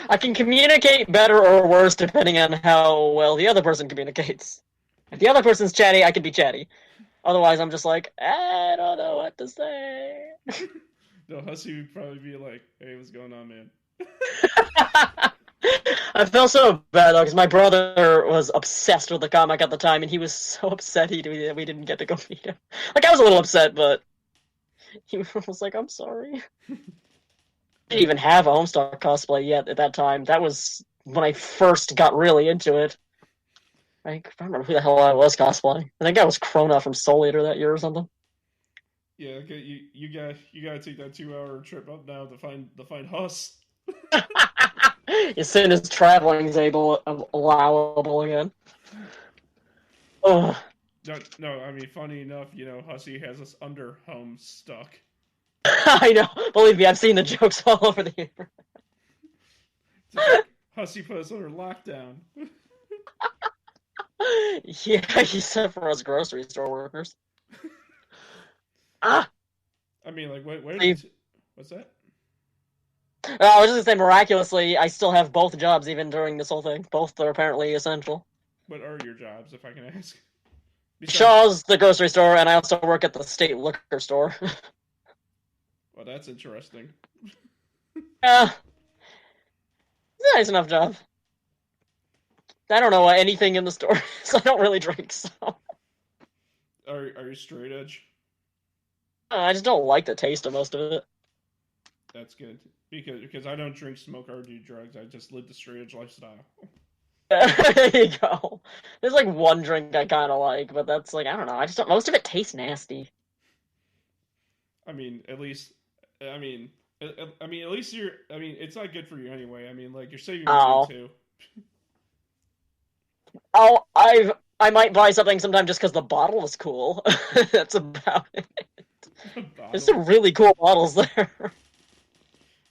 I can communicate better or worse depending on how well the other person communicates. If the other person's chatty, I can be chatty. Otherwise, I'm just like, I don't know what to say. No, Hussey would probably be like, hey, what's going on, man? I felt so bad, though, because my brother was obsessed with the comic at the time, and he was so upset we didn't get to go meet him. Like, I was a little upset, but he was like, I'm sorry. I didn't even have a Homestuck cosplay yet at that time. That was when I first got really into it. I don't remember who the hell I was cosplaying. I think I was Krona from Soul Eater that year or something. Yeah, okay, you gotta take that 2-hour trip up now to find Huss. As soon as traveling is allowable again. Ugh. No, I mean, funny enough, Hussey has us under Homestuck. I know. Believe me, I've seen the jokes all over the internet. Hussey put us under lockdown. Yeah, except for us grocery store workers. Ah! I mean, like, what's that? I was just gonna say, miraculously, I still have both jobs even during this whole thing. Both are apparently essential. What are your jobs, if I can ask? Shaw's the grocery store, and I also work at the state liquor store. Well, that's interesting. Yeah. It's a nice enough job. I don't know anything in the store, so I don't really drink, so... Are you straight edge? I just don't like the taste of most of it. That's good. Because I don't drink, smoke, or do drugs. I just live the straight edge lifestyle. There you go. There's like one drink I kind of like, but that's like, I don't know. I just don't... Most of it tastes nasty. I mean, at least... at least you're... I mean, it's not good for you anyway. I mean, like, you're saving money, too. Oh, I might buy something sometime just because the bottle is cool. That's about it. There's some really cool bottles there.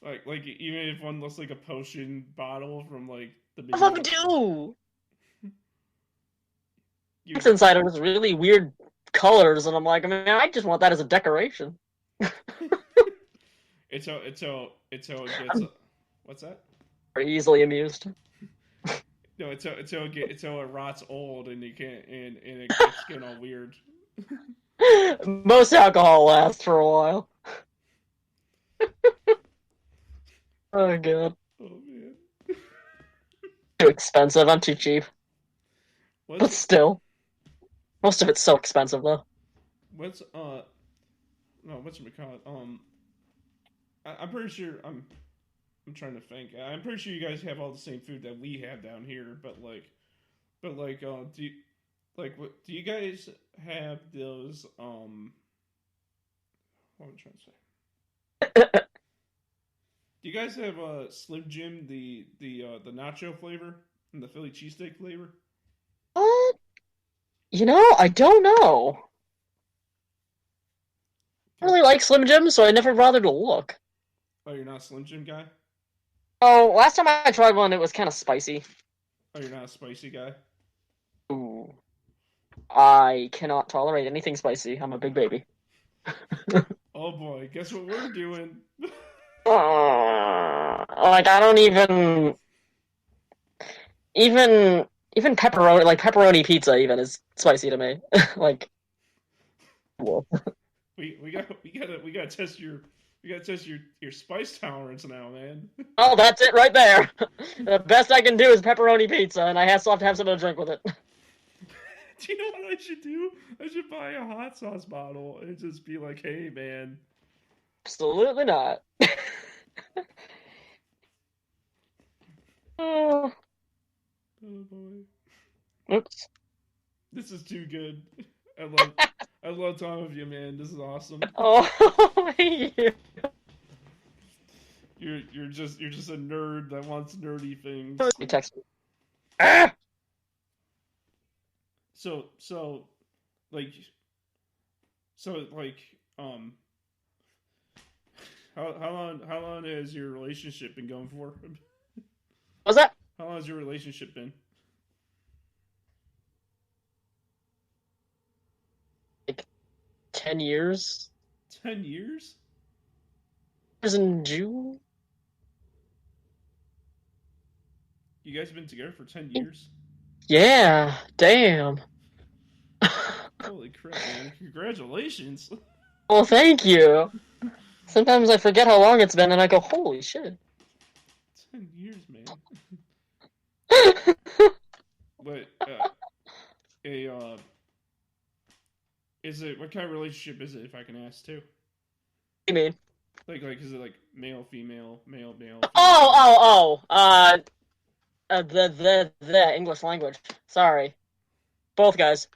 Like even if one looks like a potion bottle from like the beginning. Some do. It's inside of this really weird colors, and I'm like, I mean, I just want that as a decoration. It's how it gets. What's that? Very easily amused. No, it's how it rots old and you can't and it gets getting all weird. Most alcohol lasts for a while. Oh god. Oh man. Too expensive. I'm too cheap. But still, most of it's so expensive though. What's it called? I'm pretty sure I'm trying to think. I'm pretty sure you guys have all the same food that we have down here, but do you guys have those what am I trying to say? Do you guys have Slim Jim the nacho flavor and the Philly cheesesteak flavor? What? I don't know. I really like Slim Jim, so I never bothered to look. Oh, you're not a Slim Jim guy? Oh, last time I tried one, it was kind of spicy. Oh, you're not a spicy guy? Ooh. I cannot tolerate anything spicy. I'm a big baby. Oh boy, guess what we're doing? Like, I don't even pepperoni, like pepperoni pizza even is spicy to me. Like, well. We gotta test your spice tolerance now, man. Oh, that's it right there. The best I can do is pepperoni pizza, and I still have to have something to drink with it. Do you know what I should do? I should buy a hot sauce bottle and just be like, "Hey, man." Absolutely not. Oh, Oh boy, oops. this is too good. I love time with you, man. This is awesome. Oh, thank you. You're just a nerd that wants nerdy things. You text me. Ah! So like how long has your relationship been going for? What's that? How long has your relationship been? Like 10 years? 10 years? It was in June? You guys have been together for 10 years? Yeah, damn. Holy crap, man. Congratulations. Well, thank you. Sometimes I forget how long it's been and I go, holy shit. 10 years, man. But, is it, what kind of relationship is it, if I can ask, too? What do you mean? Like, is it like male, female, male, male? The English language. Sorry. Both guys.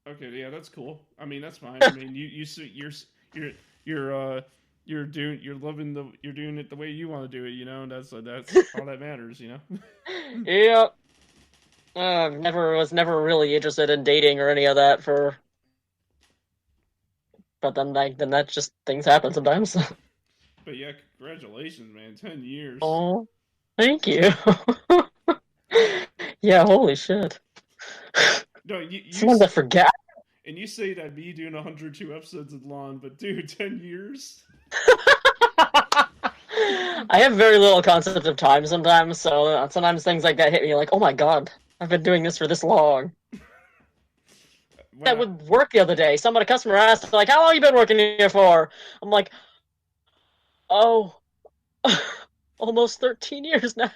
Okay, yeah, that's cool. I mean, that's fine. I mean, you're doing it the way you want to do it, you know, and that's all that matters, you know. Yep. Was never really interested in dating or any of that but then that just things happen sometimes. But yeah, congratulations, man. 10 years. Oh, thank you. Yeah, holy shit. No, Sometimes I forget. And you say that me doing 102 episodes is long, but dude, 10 years? I have very little concept of time sometimes, so sometimes things like that hit me like, oh my god, I've been doing this for this long. That would work the other day. A customer asked, like, how long you been working here for? I'm like, oh, almost 13 years now.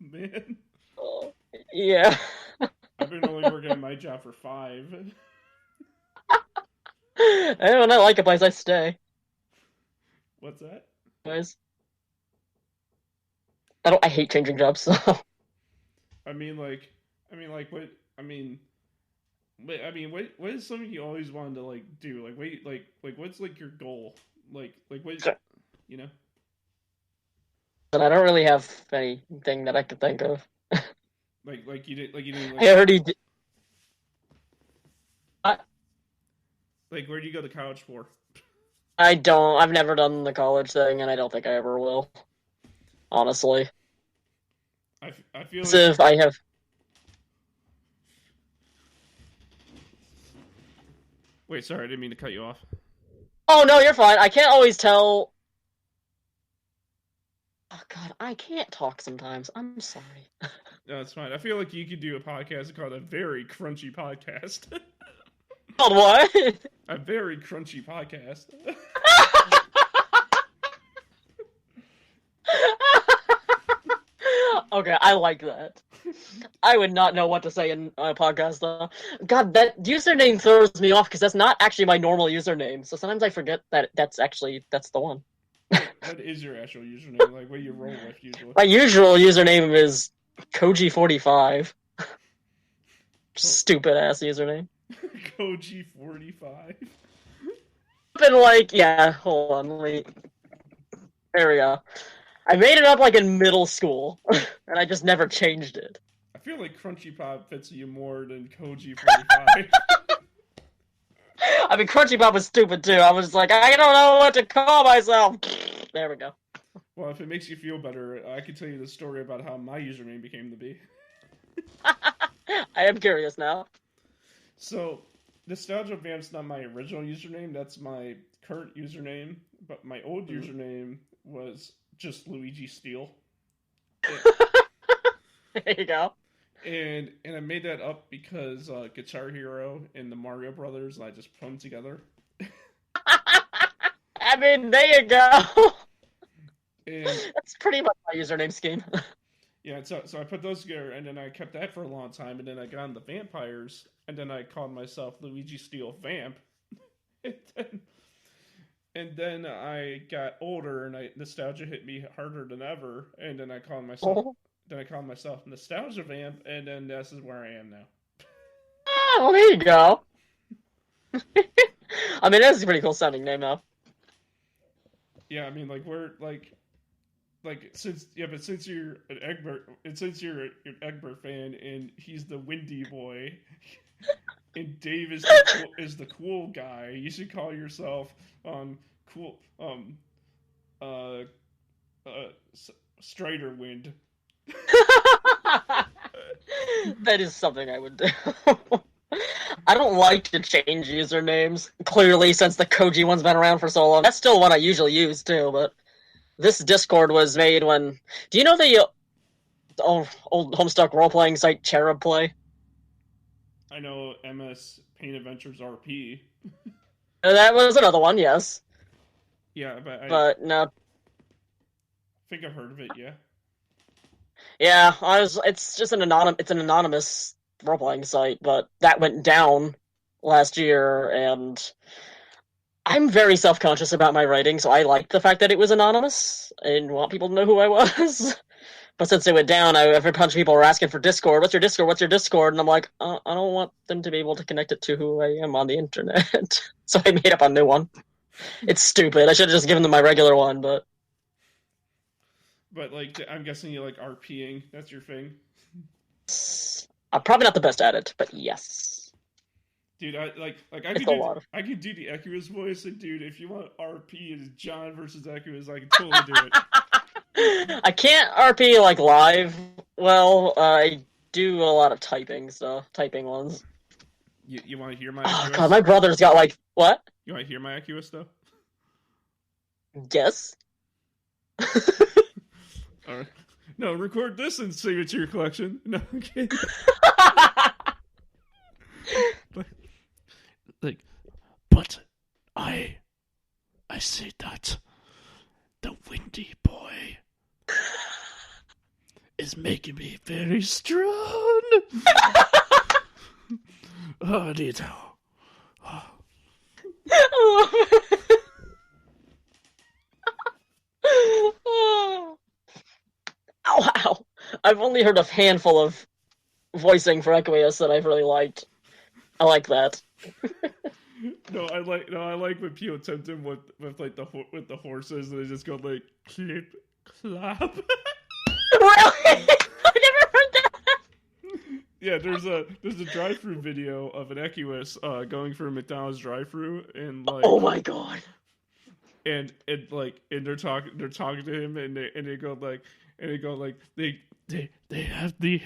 Man. Oh, yeah. I've been only working at my job for 5. And when I like a place, I stay. What's that? Guys. I hate changing jobs, so. What is something you always wanted to, like, do? Like, what's, like, your goal? Like, what, you know? But I don't really have anything that I could think of. Like you didn't, I already did. Like, where do you go to college for? I don't. I've never done the college thing, and I don't think I ever will. Honestly. I feel So if I have... Wait, sorry, I didn't mean to cut you off. Oh, no, you're fine. I can't always tell... Oh, God, I can't talk sometimes. I'm sorry. No, it's fine. I feel like you could do a podcast called A Very Crunchy Podcast. Called what? A Very Crunchy Podcast. Okay, I like that. I would not know what to say in a podcast, though. God, that username throws me off, because that's not actually my normal username, so sometimes I forget that that's the one. What is your actual username? Like, what do you roll with usually? My usual username is Koji45. Stupid ass username. Koji45. Been like, yeah, hold on, there we go. I made it up like in middle school, and I just never changed it. I feel like Crunchypop fits you more than Koji45. I mean, Crunchypop was stupid too. I was like, I don't know what to call myself. There we go. Well, if it makes you feel better, I can tell you the story about how my username became to be. I am curious now. So, Nostalgia Vamp's not my original username. That's my current username. But my old username was just Luigi Steel. There you go. And I made that up because Guitar Hero and the Mario Brothers, I just put them together. I mean, there you go. And That's pretty much my username scheme. yeah, so I put those together, and then I kept that for a long time, and then I got into vampires, and then I called myself Luigi Steel Vamp. and then I got older, and nostalgia hit me harder than ever, and then I called myself Nostalgia Vamp, and then this is where I am now. Oh, well, there you go. I mean, that's a pretty cool sounding name, though. Yeah, I mean, like we're like since you're an Egbert, and since you're an Egbert fan, and he's the windy boy, and Dave is the cool guy, you should call yourself cool Strider Wind. That is something I would do. I don't like to change usernames, clearly, since the Koji one's been around for so long. That's still one I usually use, too, but this Discord was made when... Do you know the old Homestuck role-playing site Cherub Play? I know MS Paint Adventures RP. That was another one, yes. Yeah, but no. I think I've heard of it, yeah. Yeah, it's just an anonymous role-playing site, but that went down last year, and I'm very self-conscious about my writing, so I like the fact that it was anonymous and want people to know who I was. But since it went down, every bunch of people were asking for Discord. What's your Discord? What's your Discord? And I'm like, I don't want them to be able to connect it to who I am on the internet. So I made up a new one. It's stupid. I should have just given them my regular one, but... But, like, I'm guessing you like RPing. That's your thing? I'm probably not the best at it, but yes. Dude, I could do the Equus voice, and dude, if you want RP as John versus Equus, I can totally do it. I can't RP, like, live well. I do a lot of typing ones. You want to hear my Oh, Equus? God, my brother's got, like, what? You want to hear my Equus, though? Yes. All right. No, record this and save it to your collection. No, I'm kidding. But I say that the windy boy is making me very strong. Oh, Nito. Oh. Ow. I've only heard a handful of voicing for Equius that I've really liked. I like that. No, I like when people attempt him with like the horses, and they just go like clip clap. Really? I never heard that. Yeah, there's a drive-through video of an Equus going through a McDonald's drive-through, and like, oh my god. And they're talking to him, and they go like they have the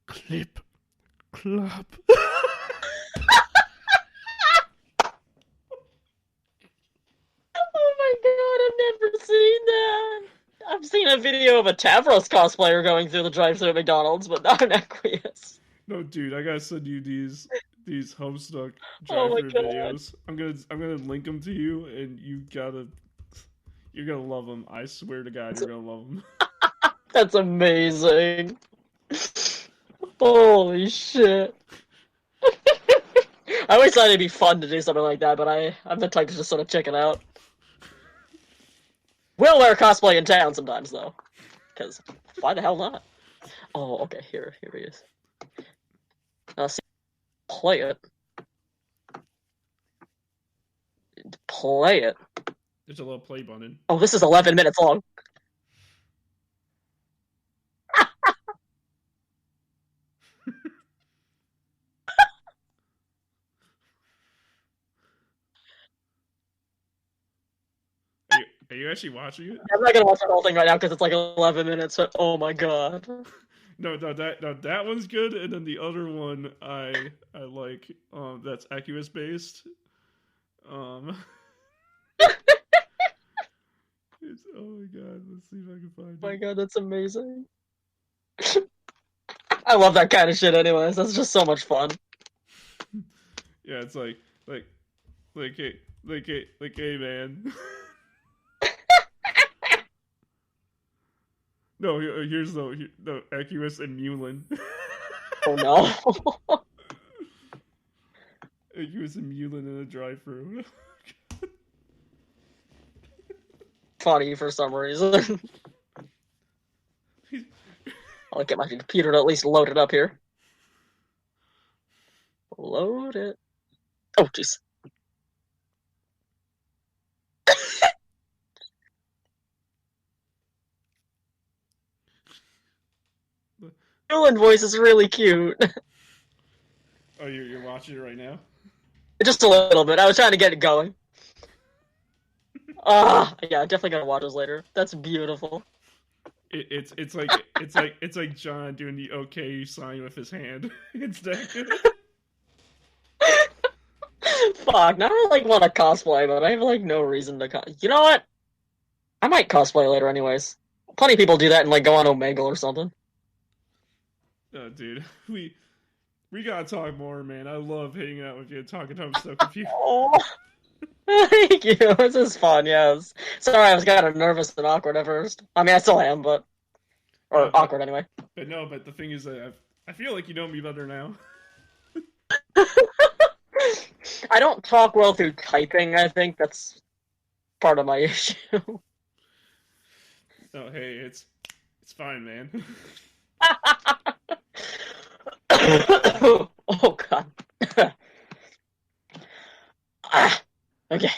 clip clap. Oh my god, I've never seen that. I've seen a video of a Tavros cosplayer going through the drive-thru at McDonald's, but not an Equius. No, dude, I gotta send you these Homestuck Oh my drive-thru God. videos. I'm gonna link them to you, and you're gonna love them. I swear to God, you're gonna love them. That's amazing. Holy shit. I always thought it'd be fun to do something like that, but I'm the type to just sort of check it out. We'll wear cosplay in town sometimes, though. Because why the hell not? Oh, okay, here he is. See, play it. Play it. There's a little play button. Oh, this is 11 minutes long. Are you actually watching it? I'm not gonna watch the whole thing right now because it's like 11 minutes, but oh my god. that one's good, and then the other one I like that's Equus based. It's, oh my god, let's see if I can find it. Oh my god, that's amazing. I love that kind of shit anyways. That's just so much fun. Yeah, it's like hey man. No, here's the Equus and Mulin. Oh no. Equus and Mulin in a drive-thru. Funny for some reason. I'll get my computer to at least load it up here. Load it. Oh, jeez. Dylan voice is really cute. Oh, you're watching it right now? Just a little bit. I was trying to get it going. Yeah, definitely gonna watch those later. That's beautiful. It's like John doing the okay sign with his hand. It's that good. Fuck, now I like want to cosplay, but I have like no reason to You know what? I might cosplay later anyways. Plenty of people do that and like go on Omegle or something. Oh, dude, we gotta talk more, man. I love hanging out with you and talking to him so confused. Oh, thank you. This is fun, yes. Sorry, I was kind of nervous and awkward at first. I mean, I still am, but... Or awkward, anyway. But the thing is that I feel like you know me better now. I don't talk well through typing, I think. That's part of my issue. Oh, hey, it's fine, man. Oh, God. Okay.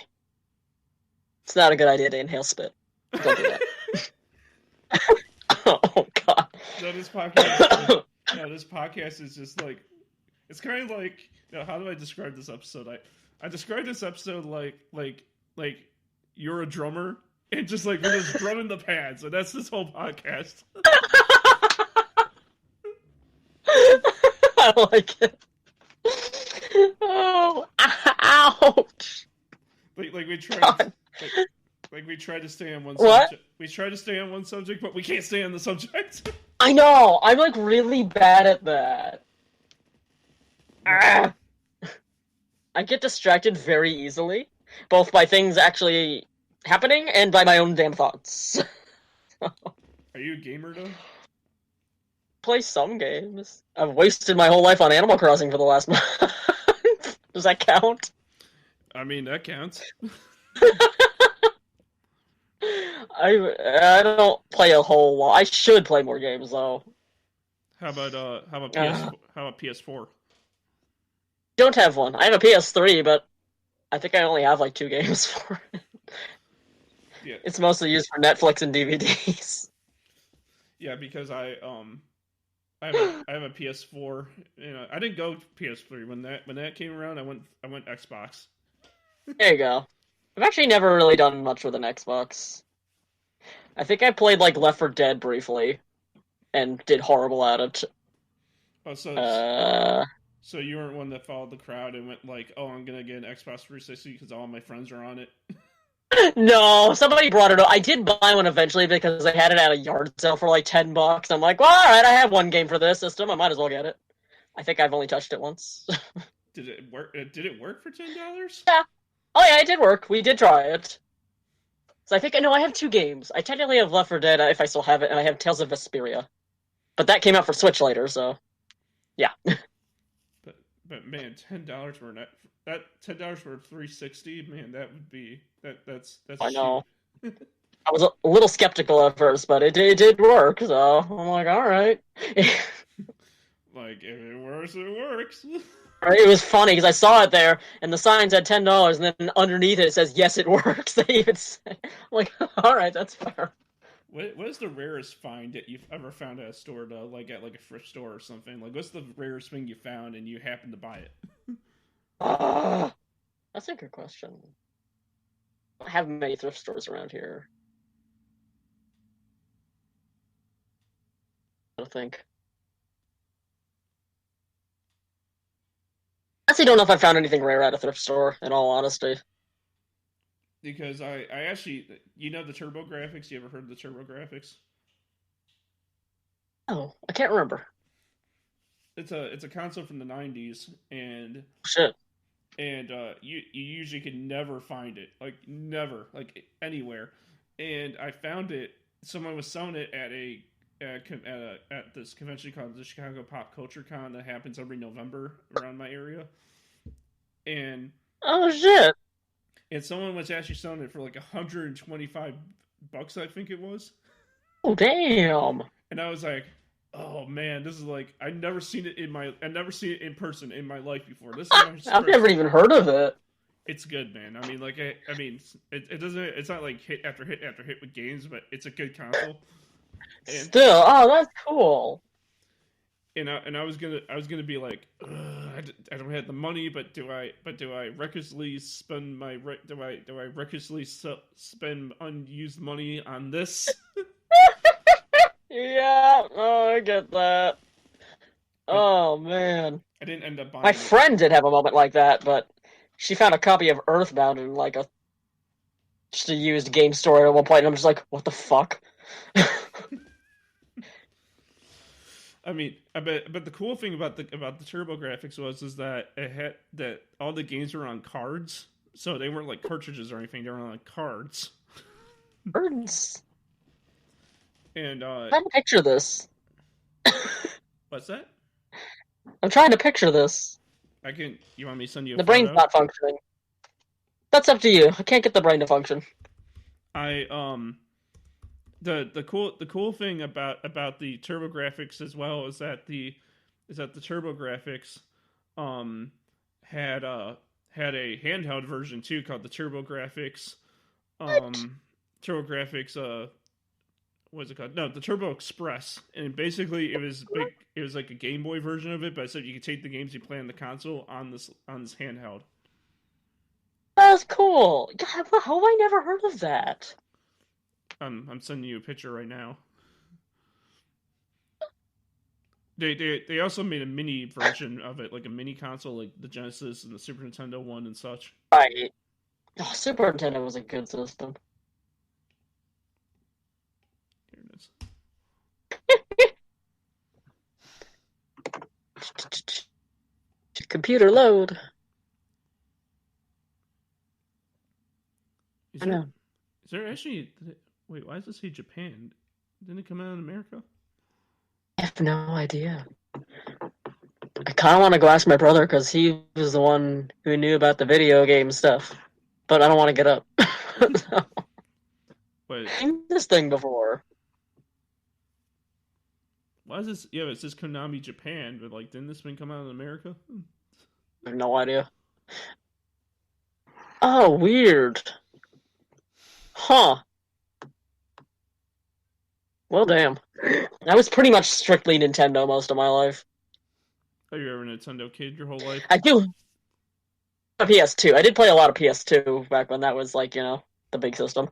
It's not a good idea to inhale spit. Don't do that. Oh, God. No, this podcast is just like, it's kind of like, how do I describe this episode? I describe this episode like you're a drummer and just like we're just drumming the pads, and that's this whole podcast. I like it. Oh, ouch! Like we try, like we try to stay on one subject. We try to stay on one subject, but we can't stay on the subject. I know. I'm like really bad at that. I get distracted very easily, both by things actually happening and by my own damn thoughts. Are you a gamer though? Play some games. I've wasted my whole life on Animal Crossing for the last month. Does that count? I mean, that counts. I don't play a whole lot. I should play more games though. How about PS4? Don't have one. I have a PS3, but I think I only have like 2 games for it. Yeah. It's mostly used for Netflix and DVDs. Yeah, because I have a PS4. You know, I didn't go PS3 when that came around. I went Xbox. There you go. I've actually never really done much with an Xbox. I think I played like Left 4 Dead briefly, and did horrible at it. Oh, so you weren't one that followed the crowd and went like, "Oh, I'm gonna get an Xbox 360 because all my friends are on it." No, somebody brought it up. I did buy one eventually because they had it at a yard sale for like $10. I'm like, well, alright, I have one game for this system. I might as well get it. I think I've only touched it once. Did it work? Did it work for $10? Yeah. Oh yeah, it did work. We did try it. So I think, no, I have 2 games. I technically have Left 4 Dead, if I still have it, and I have Tales of Vesperia. But that came out for Switch later, so... Yeah. But man, $10 for that $10 for 360, man, that would be that's I know. I was a little skeptical at first, but it did work, so I'm like, all right. Like, if it works, it works. Right, it was funny because I saw it there, and the sign said $10, and then underneath it says, "Yes, it works." They even say, I'm like, all right, that's fair. What is the rarest find that you've ever found at a store, though? Like at like a thrift store or something? Like, what's the rarest thing you found and you happened to buy it? That's a good question. I don't have many thrift stores around here. I think. actually don't know if I found anything rare at a thrift store, in all honesty. Because I actually, you know the TurboGrafx? You ever heard of the TurboGrafx? Oh, I can't remember. It's a console from the 90s, Shit. and you usually can never find it, like never, like anywhere. And I found it. Someone was selling it at this convention called the Chicago Pop Culture Con that happens every November around my area, and Oh shit. someone was actually selling it for like $125, I think it was. Oh damn. And I was like, oh man, this is like I never seen it in person in my life before. This is my I've never even heard of it. It's good, man. I mean, like I mean, it doesn't. It's not like hit after hit after hit with games, but it's a good console. And, Still, oh, that's cool. and I was gonna be like, I don't have the money, but do I recklessly spend do I recklessly spend unused money on this? Yeah, oh, I get that. Oh man. I didn't end up buying My it. friend did have a moment like that, but she found a copy of Earthbound in like just a used game store at one point, and I'm just like, what the fuck? I mean, but the cool thing about the TurboGrafx is that it had that all the games were on cards, so they weren't like cartridges or anything. They were on like cards. Birds. And I'm trying to picture this. what's that? I'm trying to picture this. You want me to send you a The brain's photo? not functioning. That's up to you. I can't get the brain to function. The cool thing about the TurboGrafx as well is that the TurboGrafx had a handheld version too called the TurboGrafx TurboGrafx what's it called? No, the Turbo Express, and basically it was like a Game Boy version of it, but so you could take the games you play on the console on this handheld. That's cool. God, how have I never heard of that? I'm sending you a picture right now. They also made a mini version of it, like a mini console, like the Genesis and the Super Nintendo one and such. Right. Oh, Super Nintendo was a good system. Here it is. Computer load. Is I know. there actually? Wait, why does it say Japan? Didn't it come out in America? I have no idea. I kind of want to go ask my brother because he was the one who knew about the video game stuff, but I don't want to get up. So, Wait, I've seen this thing before. why is this? Yeah, it says Konami Japan, but like, didn't this thing come out in America? I have no idea. Oh, weird. Huh. Well, damn. I was pretty much strictly Nintendo most of my life. Are you ever a Nintendo kid your whole life? I do. A PS2. I did play a lot of PS2 back when that was like, the big system.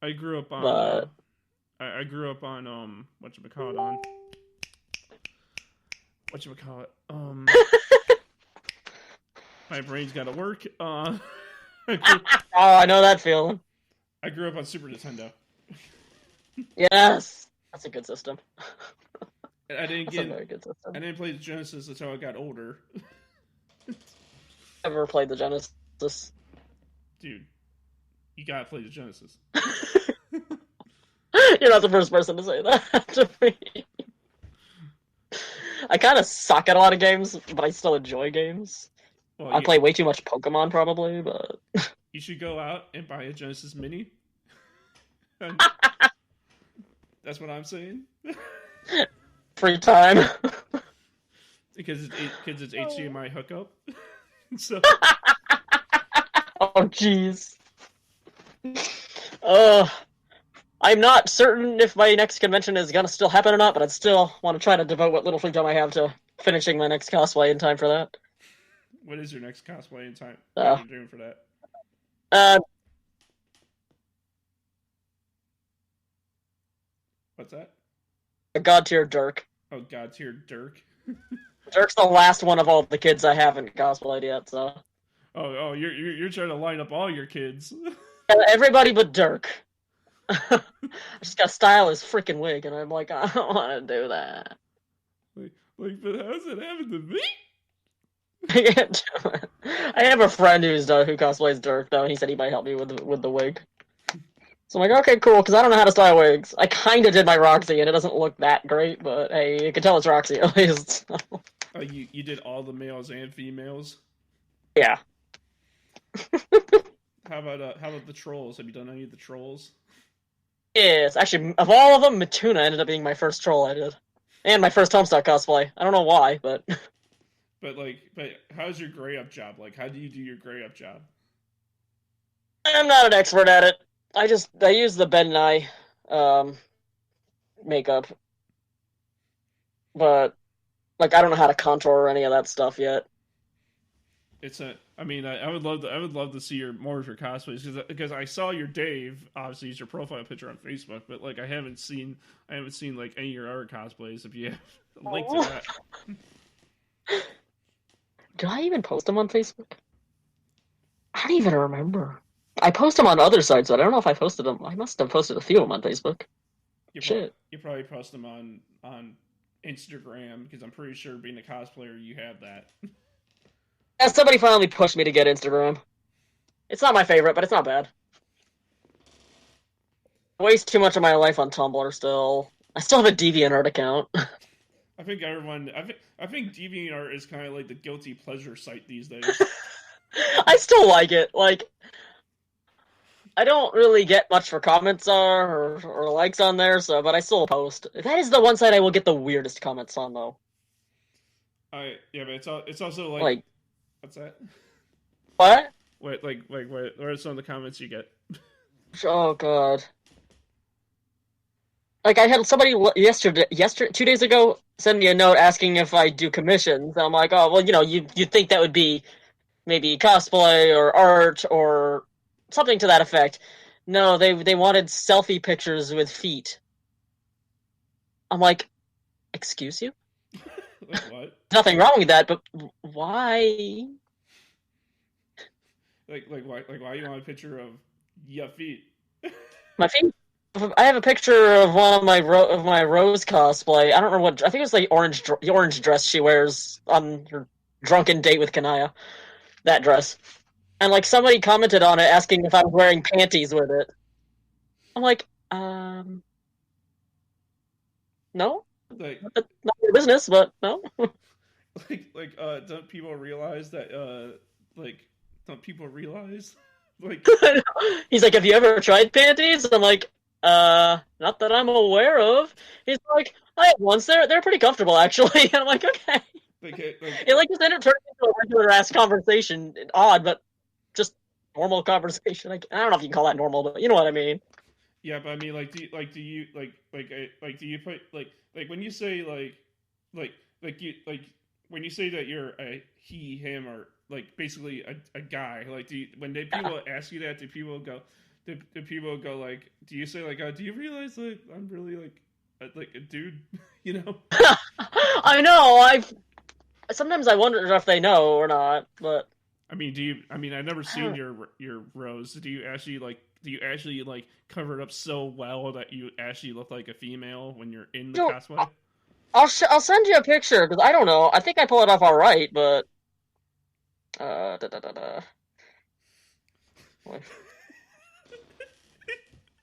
I grew up on. But I grew up on whatchamacallit. My brain's got to work. oh, I know that feeling. I grew up on Super Nintendo. Yes, that's a good system. I didn't That's a very good system. I didn't play the Genesis until I got older. Never played the Genesis. Dude, you gotta play the Genesis. You're not the first person to say that to me. I kind of suck at a lot of games, but I still enjoy games. Well, I play way too much Pokemon, probably, but you should go out and buy a Genesis Mini. That's what I'm saying. free time. Because it's HDMI hookup. So. Oh, jeez. I'm not certain if my next convention is gonna still happen or not, but I'd still want to try to devote what little free time I have to finishing my next cosplay in time for that. What is your next cosplay in time? What are you doing for that? What's that? A God tier Dirk. Oh, God tier Dirk. Dirk's the last one of all the kids I haven't cosplayed yet, so. You're trying to line up all your kids. Everybody but Dirk. I just gotta style his freaking wig, and I'm like, I don't want to do that. But how's it happen to me? I have a friend who cosplays Dirk, though, and he said he might help me with the wig. So I'm like, okay, cool, because I don't know how to style wigs. I kind of did my Roxy, and it doesn't look that great, but hey, you can tell it's Roxy at least. You did all the males and females? Yeah. How about the trolls? Have you done any of the trolls? Yes, actually, of all of them, Matuna ended up being my first troll I did. And my first Homestuck cosplay. I don't know why, but... But how's your gray up job? Like, how do you do your gray up job? I'm not an expert at it. I use the Ben Nye makeup. But, like, I don't know how to contour or any of that stuff yet. I would love to see more of your cosplays because I saw your Dave, obviously, is your profile picture on Facebook, but like I haven't seen like any of your other cosplays. If you have a link to that. Do I even post them on Facebook? I don't even remember. I post them on other sites, but I don't know if I posted them. I must have posted a few of them on Facebook. You probably post them on Instagram because I'm pretty sure being a cosplayer you have that. Yeah, somebody finally pushed me to get Instagram. It's not my favorite, but it's not bad. I waste too much of my life on Tumblr still. I still have a DeviantArt account. I think DeviantArt is kind of like the guilty pleasure site these days. I still like it. Like, I don't really get much for comments or likes on there, but I still post. That is the one site I will get the weirdest comments on, though. But it's also like what's that? What? What are some of the comments you get? Oh god. Like I had somebody yesterday 2 days ago send me a note asking if I do commissions. And I'm like, oh well, you'd think that would be maybe cosplay or art or something to that effect. No, they wanted selfie pictures with feet. I'm like, excuse you? Like what? Nothing wrong with that, but why? Like why you want a picture of your feet? My feet. I have a picture of one of my Rose cosplay. I don't remember what. I think it was like the orange dress she wears on her drunken date with Kanaya. That dress, and like somebody commented on it asking if I was wearing panties with it. I'm like, no, Like not your business, but no. Don't people realize that don't people realize like He's like, have you ever tried panties? I'm like, not that I'm aware of. He's like, I had once. They're pretty comfortable actually. And I'm like, okay. It like just ended up turning into a regular ass conversation. Odd, but just normal conversation. I don't know if you can call that normal, but you know what I mean. Yeah, but I mean, do you do you put like when you say when you say that you're a he, him, or like basically a guy, like when people ask you that, do people go like, do you say like, do you realize that I'm really like a dude, you know? I know. Sometimes I wonder if they know or not, but I mean, I've never seen your Rose. Do you actually cover it up so well that you actually look like a female when you're in the cosplay? I'll send you a picture because I don't know. I think I pull it off all right, but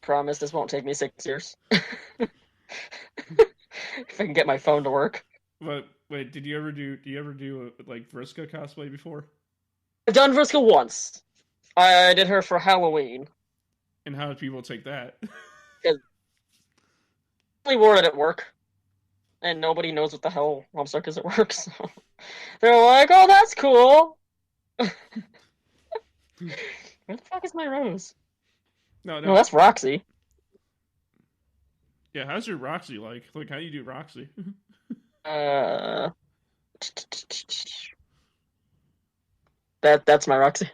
Promise this won't take me 6 years. If I can get my phone to work. But wait, do you ever do like Vriska cosplay before? I've done Vriska once. I did her for Halloween. And how did people take that? I wore it at work. And nobody knows what the hell Homestuck is at work, so they're like, oh, that's cool. Where the fuck is my Rose? No, that's Roxy. Yeah, how's your Roxy like? Like, how do you do Roxy? That's my Roxy.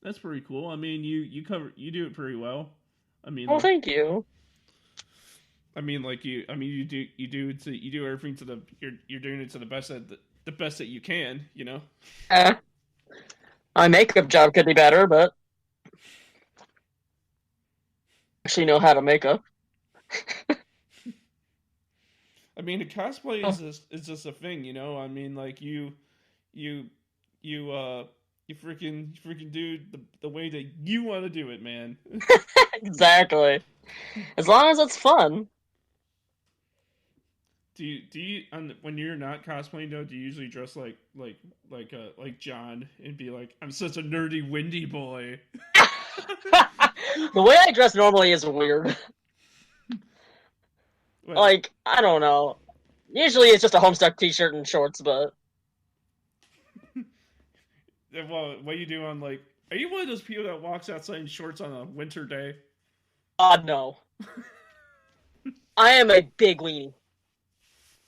That's pretty cool. I mean, you do it pretty well. I mean, thank you. I mean, like you do everything to the you're doing it to the best the best that you can, you know. My makeup job could be better, but actually know how to make up. I mean, the cosplay is just a thing, you know. I mean, like you freaking do the way that you want to do it, man. Exactly. As long as it's fun. Do you when you're not cosplaying though? Do you usually dress like John and be like, I'm such a nerdy windy boy? The way I dress normally is weird. What? Like, I don't know. Usually it's just a Homestuck t-shirt and shorts, but Well, what you do on like? Are you one of those people that walks outside in shorts on a winter day? no. I am a big weenie.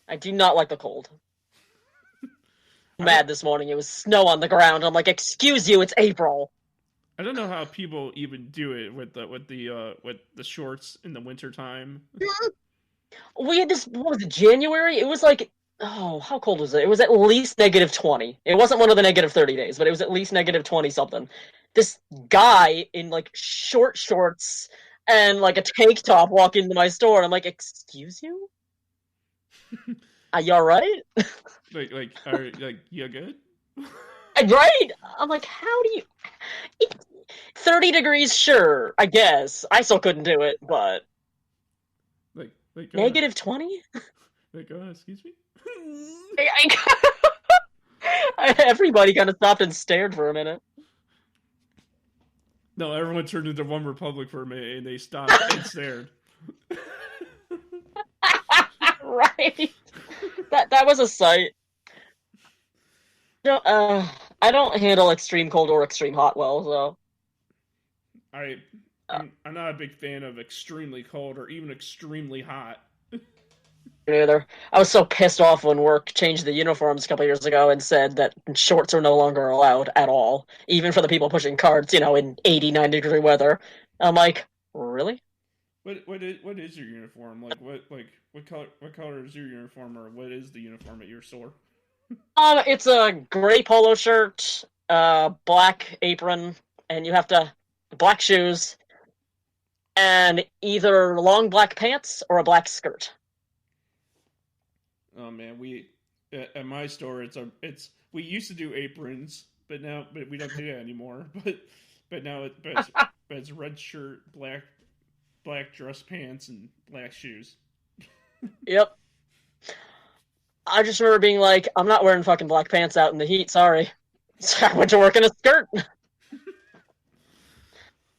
I do not like the cold. Mad this morning. It was snow on the ground. I'm like, excuse you, it's April. I don't know how people even do it with the shorts in the winter time. We had this, what was it, January? It was like, oh, how cold was it? It was at least -20. It wasn't one of the -30 days, but it was at least -20 something. This guy in like short shorts and like a tank top walk into my store, and I'm like, excuse you? Are you alright? like you good? Right? I'm like, how do you... 30 degrees, sure, I guess. I still couldn't do it, but... Like -20? Like, excuse me? Everybody kind of stopped and stared for a minute. No, everyone turned into One Republic for a minute, and they stopped and stared. Right? That was a sight. No, I don't handle extreme cold or extreme hot well, so... I'm not a big fan of extremely cold or even extremely hot. Either. I was so pissed off when work changed the uniforms a couple years ago and said that shorts are no longer allowed at all, even for the people pushing carts, you know, in 89-degree weather. I'm like, really? What is your uniform? What color is your uniform, or what is the uniform at your store? It's a gray polo shirt, black apron, and you have to black shoes, and either long black pants or a black skirt. Oh man, we at my store we used to do aprons, but we don't do that anymore. But now it's red shirt, black dress pants, and black shoes. Yep. I just remember being like, I'm not wearing fucking black pants out in the heat, sorry. So I went to work in a skirt.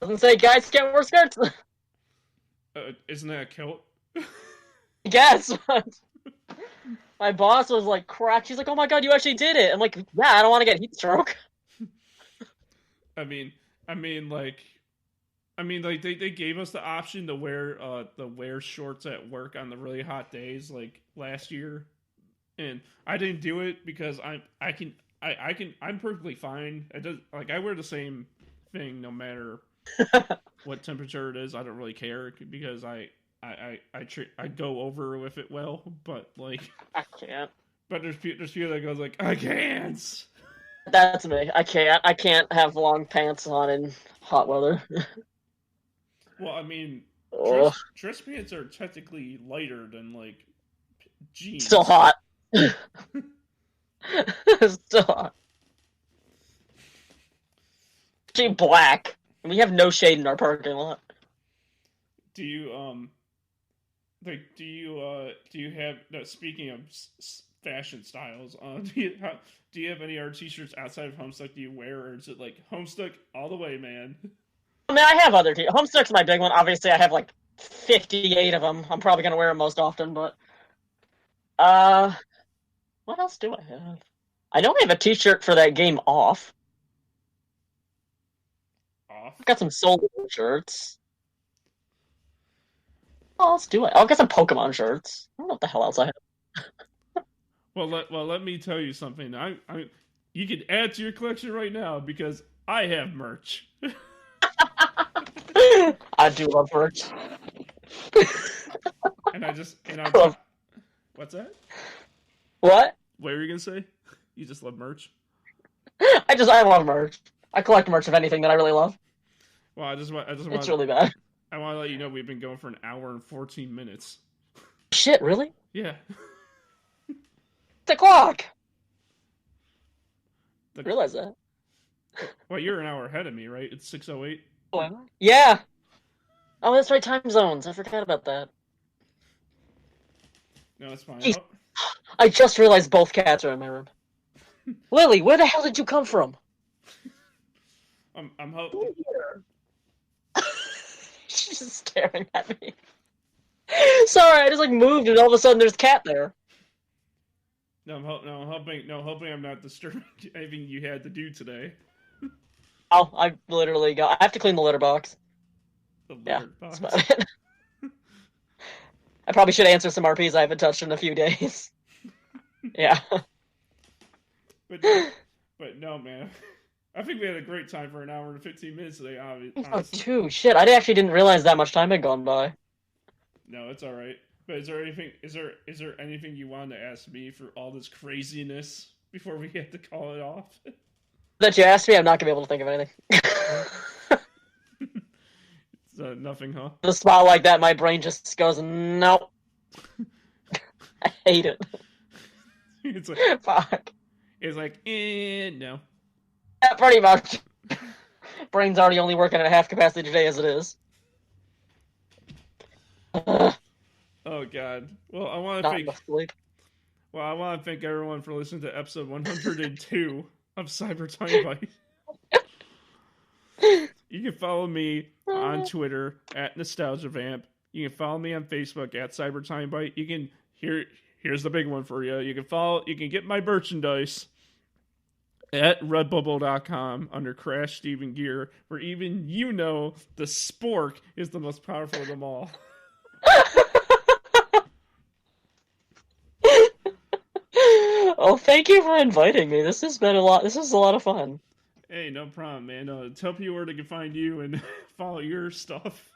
Doesn't say guys can't wear skirts. Isn't that a kilt? I guess. My boss was like, crack. She's like, oh my god, you actually did it. I'm like, yeah, I don't want to get heat stroke. I mean, they gave us the option to wear shorts at work on the really hot days, like last year, and I didn't do it because I'm perfectly fine. I wear the same thing no matter what temperature it is. I don't really care because I go over with it well, but like I can't. But there's people that goes like, I can't. That's me. I can't have long pants on in hot weather. Well, I mean, dress pants are technically lighter than like jeans. Still hot. Still hot. Actually, black. We have no shade in our parking lot. Do you have? No, speaking of fashion styles, do you have any art t-shirts outside of Homestuck do you wear, or is it like Homestuck all the way, man? I mean, I have other Homestuck's my big one. Obviously, I have like 58 of them. I'm probably gonna wear them most often, but what else do I have? I know I have a t-shirt for that game Off. I've got some Soul shirts. What else do I? Oh, I've got some Pokemon shirts. I don't know what the hell else I have. Well, let me tell you something. You can add to your collection right now because I have merch. I do love merch. And I just and on Love- top, what's that? What? What were you gonna say? You just love merch? I love merch. I collect merch of anything that I really love. Well, I just want It's really bad. I want to let you know we've been going for an hour and 14 minutes. Shit, really? Yeah. The clock! The- Realize that. Well, you're an hour ahead of me, right? It's 6:08. Oh, am I? Yeah! Oh, that's right, time zones. I forgot about that. No, that's fine. Jeez. Oh, I just realized both cats are in my room. Lily, where the hell did you come from? I'm hoping. She's just staring at me. Sorry, I just like moved and all of a sudden there's a cat there. No, I'm hoping I'm not disturbing anything you had to do today. Oh, I have to clean the litter box. The Yeah, litter box. that's about it. I probably should answer some RPs I haven't touched in a few days. Yeah. But no, man. I think we had a great time for an hour and 15 minutes today, Oh, honestly. two. Shit, I actually didn't realize that much time had gone by. No, it's all right. But is there anything you wanted to ask me for all this craziness before we have to call it off? That you asked me, I'm not gonna be able to think of anything. Nothing, huh? The spot like that, my brain just goes, nope. I hate it. It's like, Fuck. no. Yeah, pretty much. Brain's already only working at half capacity today as it is. Oh God. Well, I want to Not thank. enough sleep. Well, I want to thank everyone for listening to episode 102 of Cyber Timebite. You can follow me on Twitter at NostalgiaVamp. You can follow me on Facebook at Cyber Timebite. You can here's the big one for you. You can get my merchandise at redbubble.com under Crash Steven Gear, where even the spork is the most powerful of them all. Oh, thank you for inviting me. This has been a lot. This is a lot of fun. Hey, no problem, man. Tell people where they can find you and follow your stuff.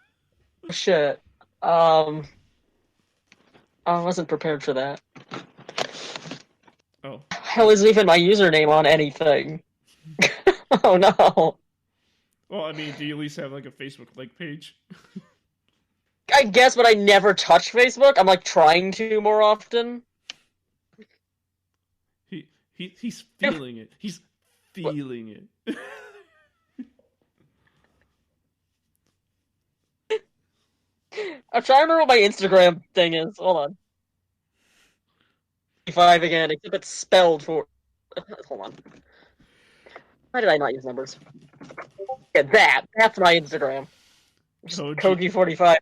Shit. I wasn't prepared for that. Oh. How is even my username on anything? Oh no. Well, I mean, do you at least have like a Facebook like page? I guess, but I never touch Facebook. I'm like trying to more often. He's feeling it. He's feeling it. I'm trying to remember what my Instagram thing is. Hold on. 5 again, except it's spelled for. Hold on. Why did I not use numbers? Yeah, that's my Instagram. Koji45.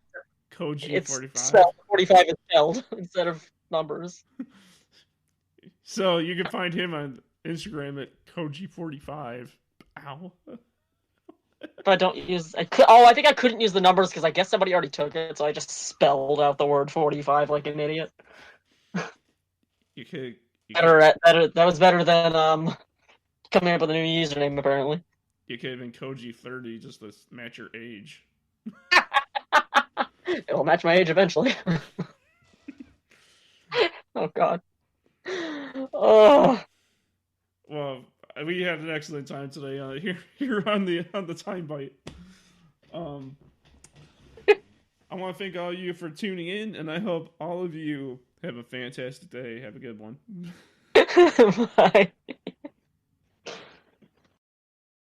It's Koji45. spelled 45 is spelled instead of numbers. So you can find him on Instagram at Koji45. Ow. If I don't use, I think I couldn't use the numbers because I guess somebody already took it, so I just spelled out the word 45 like an idiot. You could. That was better than coming up with a new username apparently. You could have been Koji30 just to match your age. It will match my age eventually. Oh God. Oh. Well, we had an excellent time today here on the Time Bite. I want to thank all of you for tuning in, and I hope all of you have a fantastic day. Have a good one. Bye.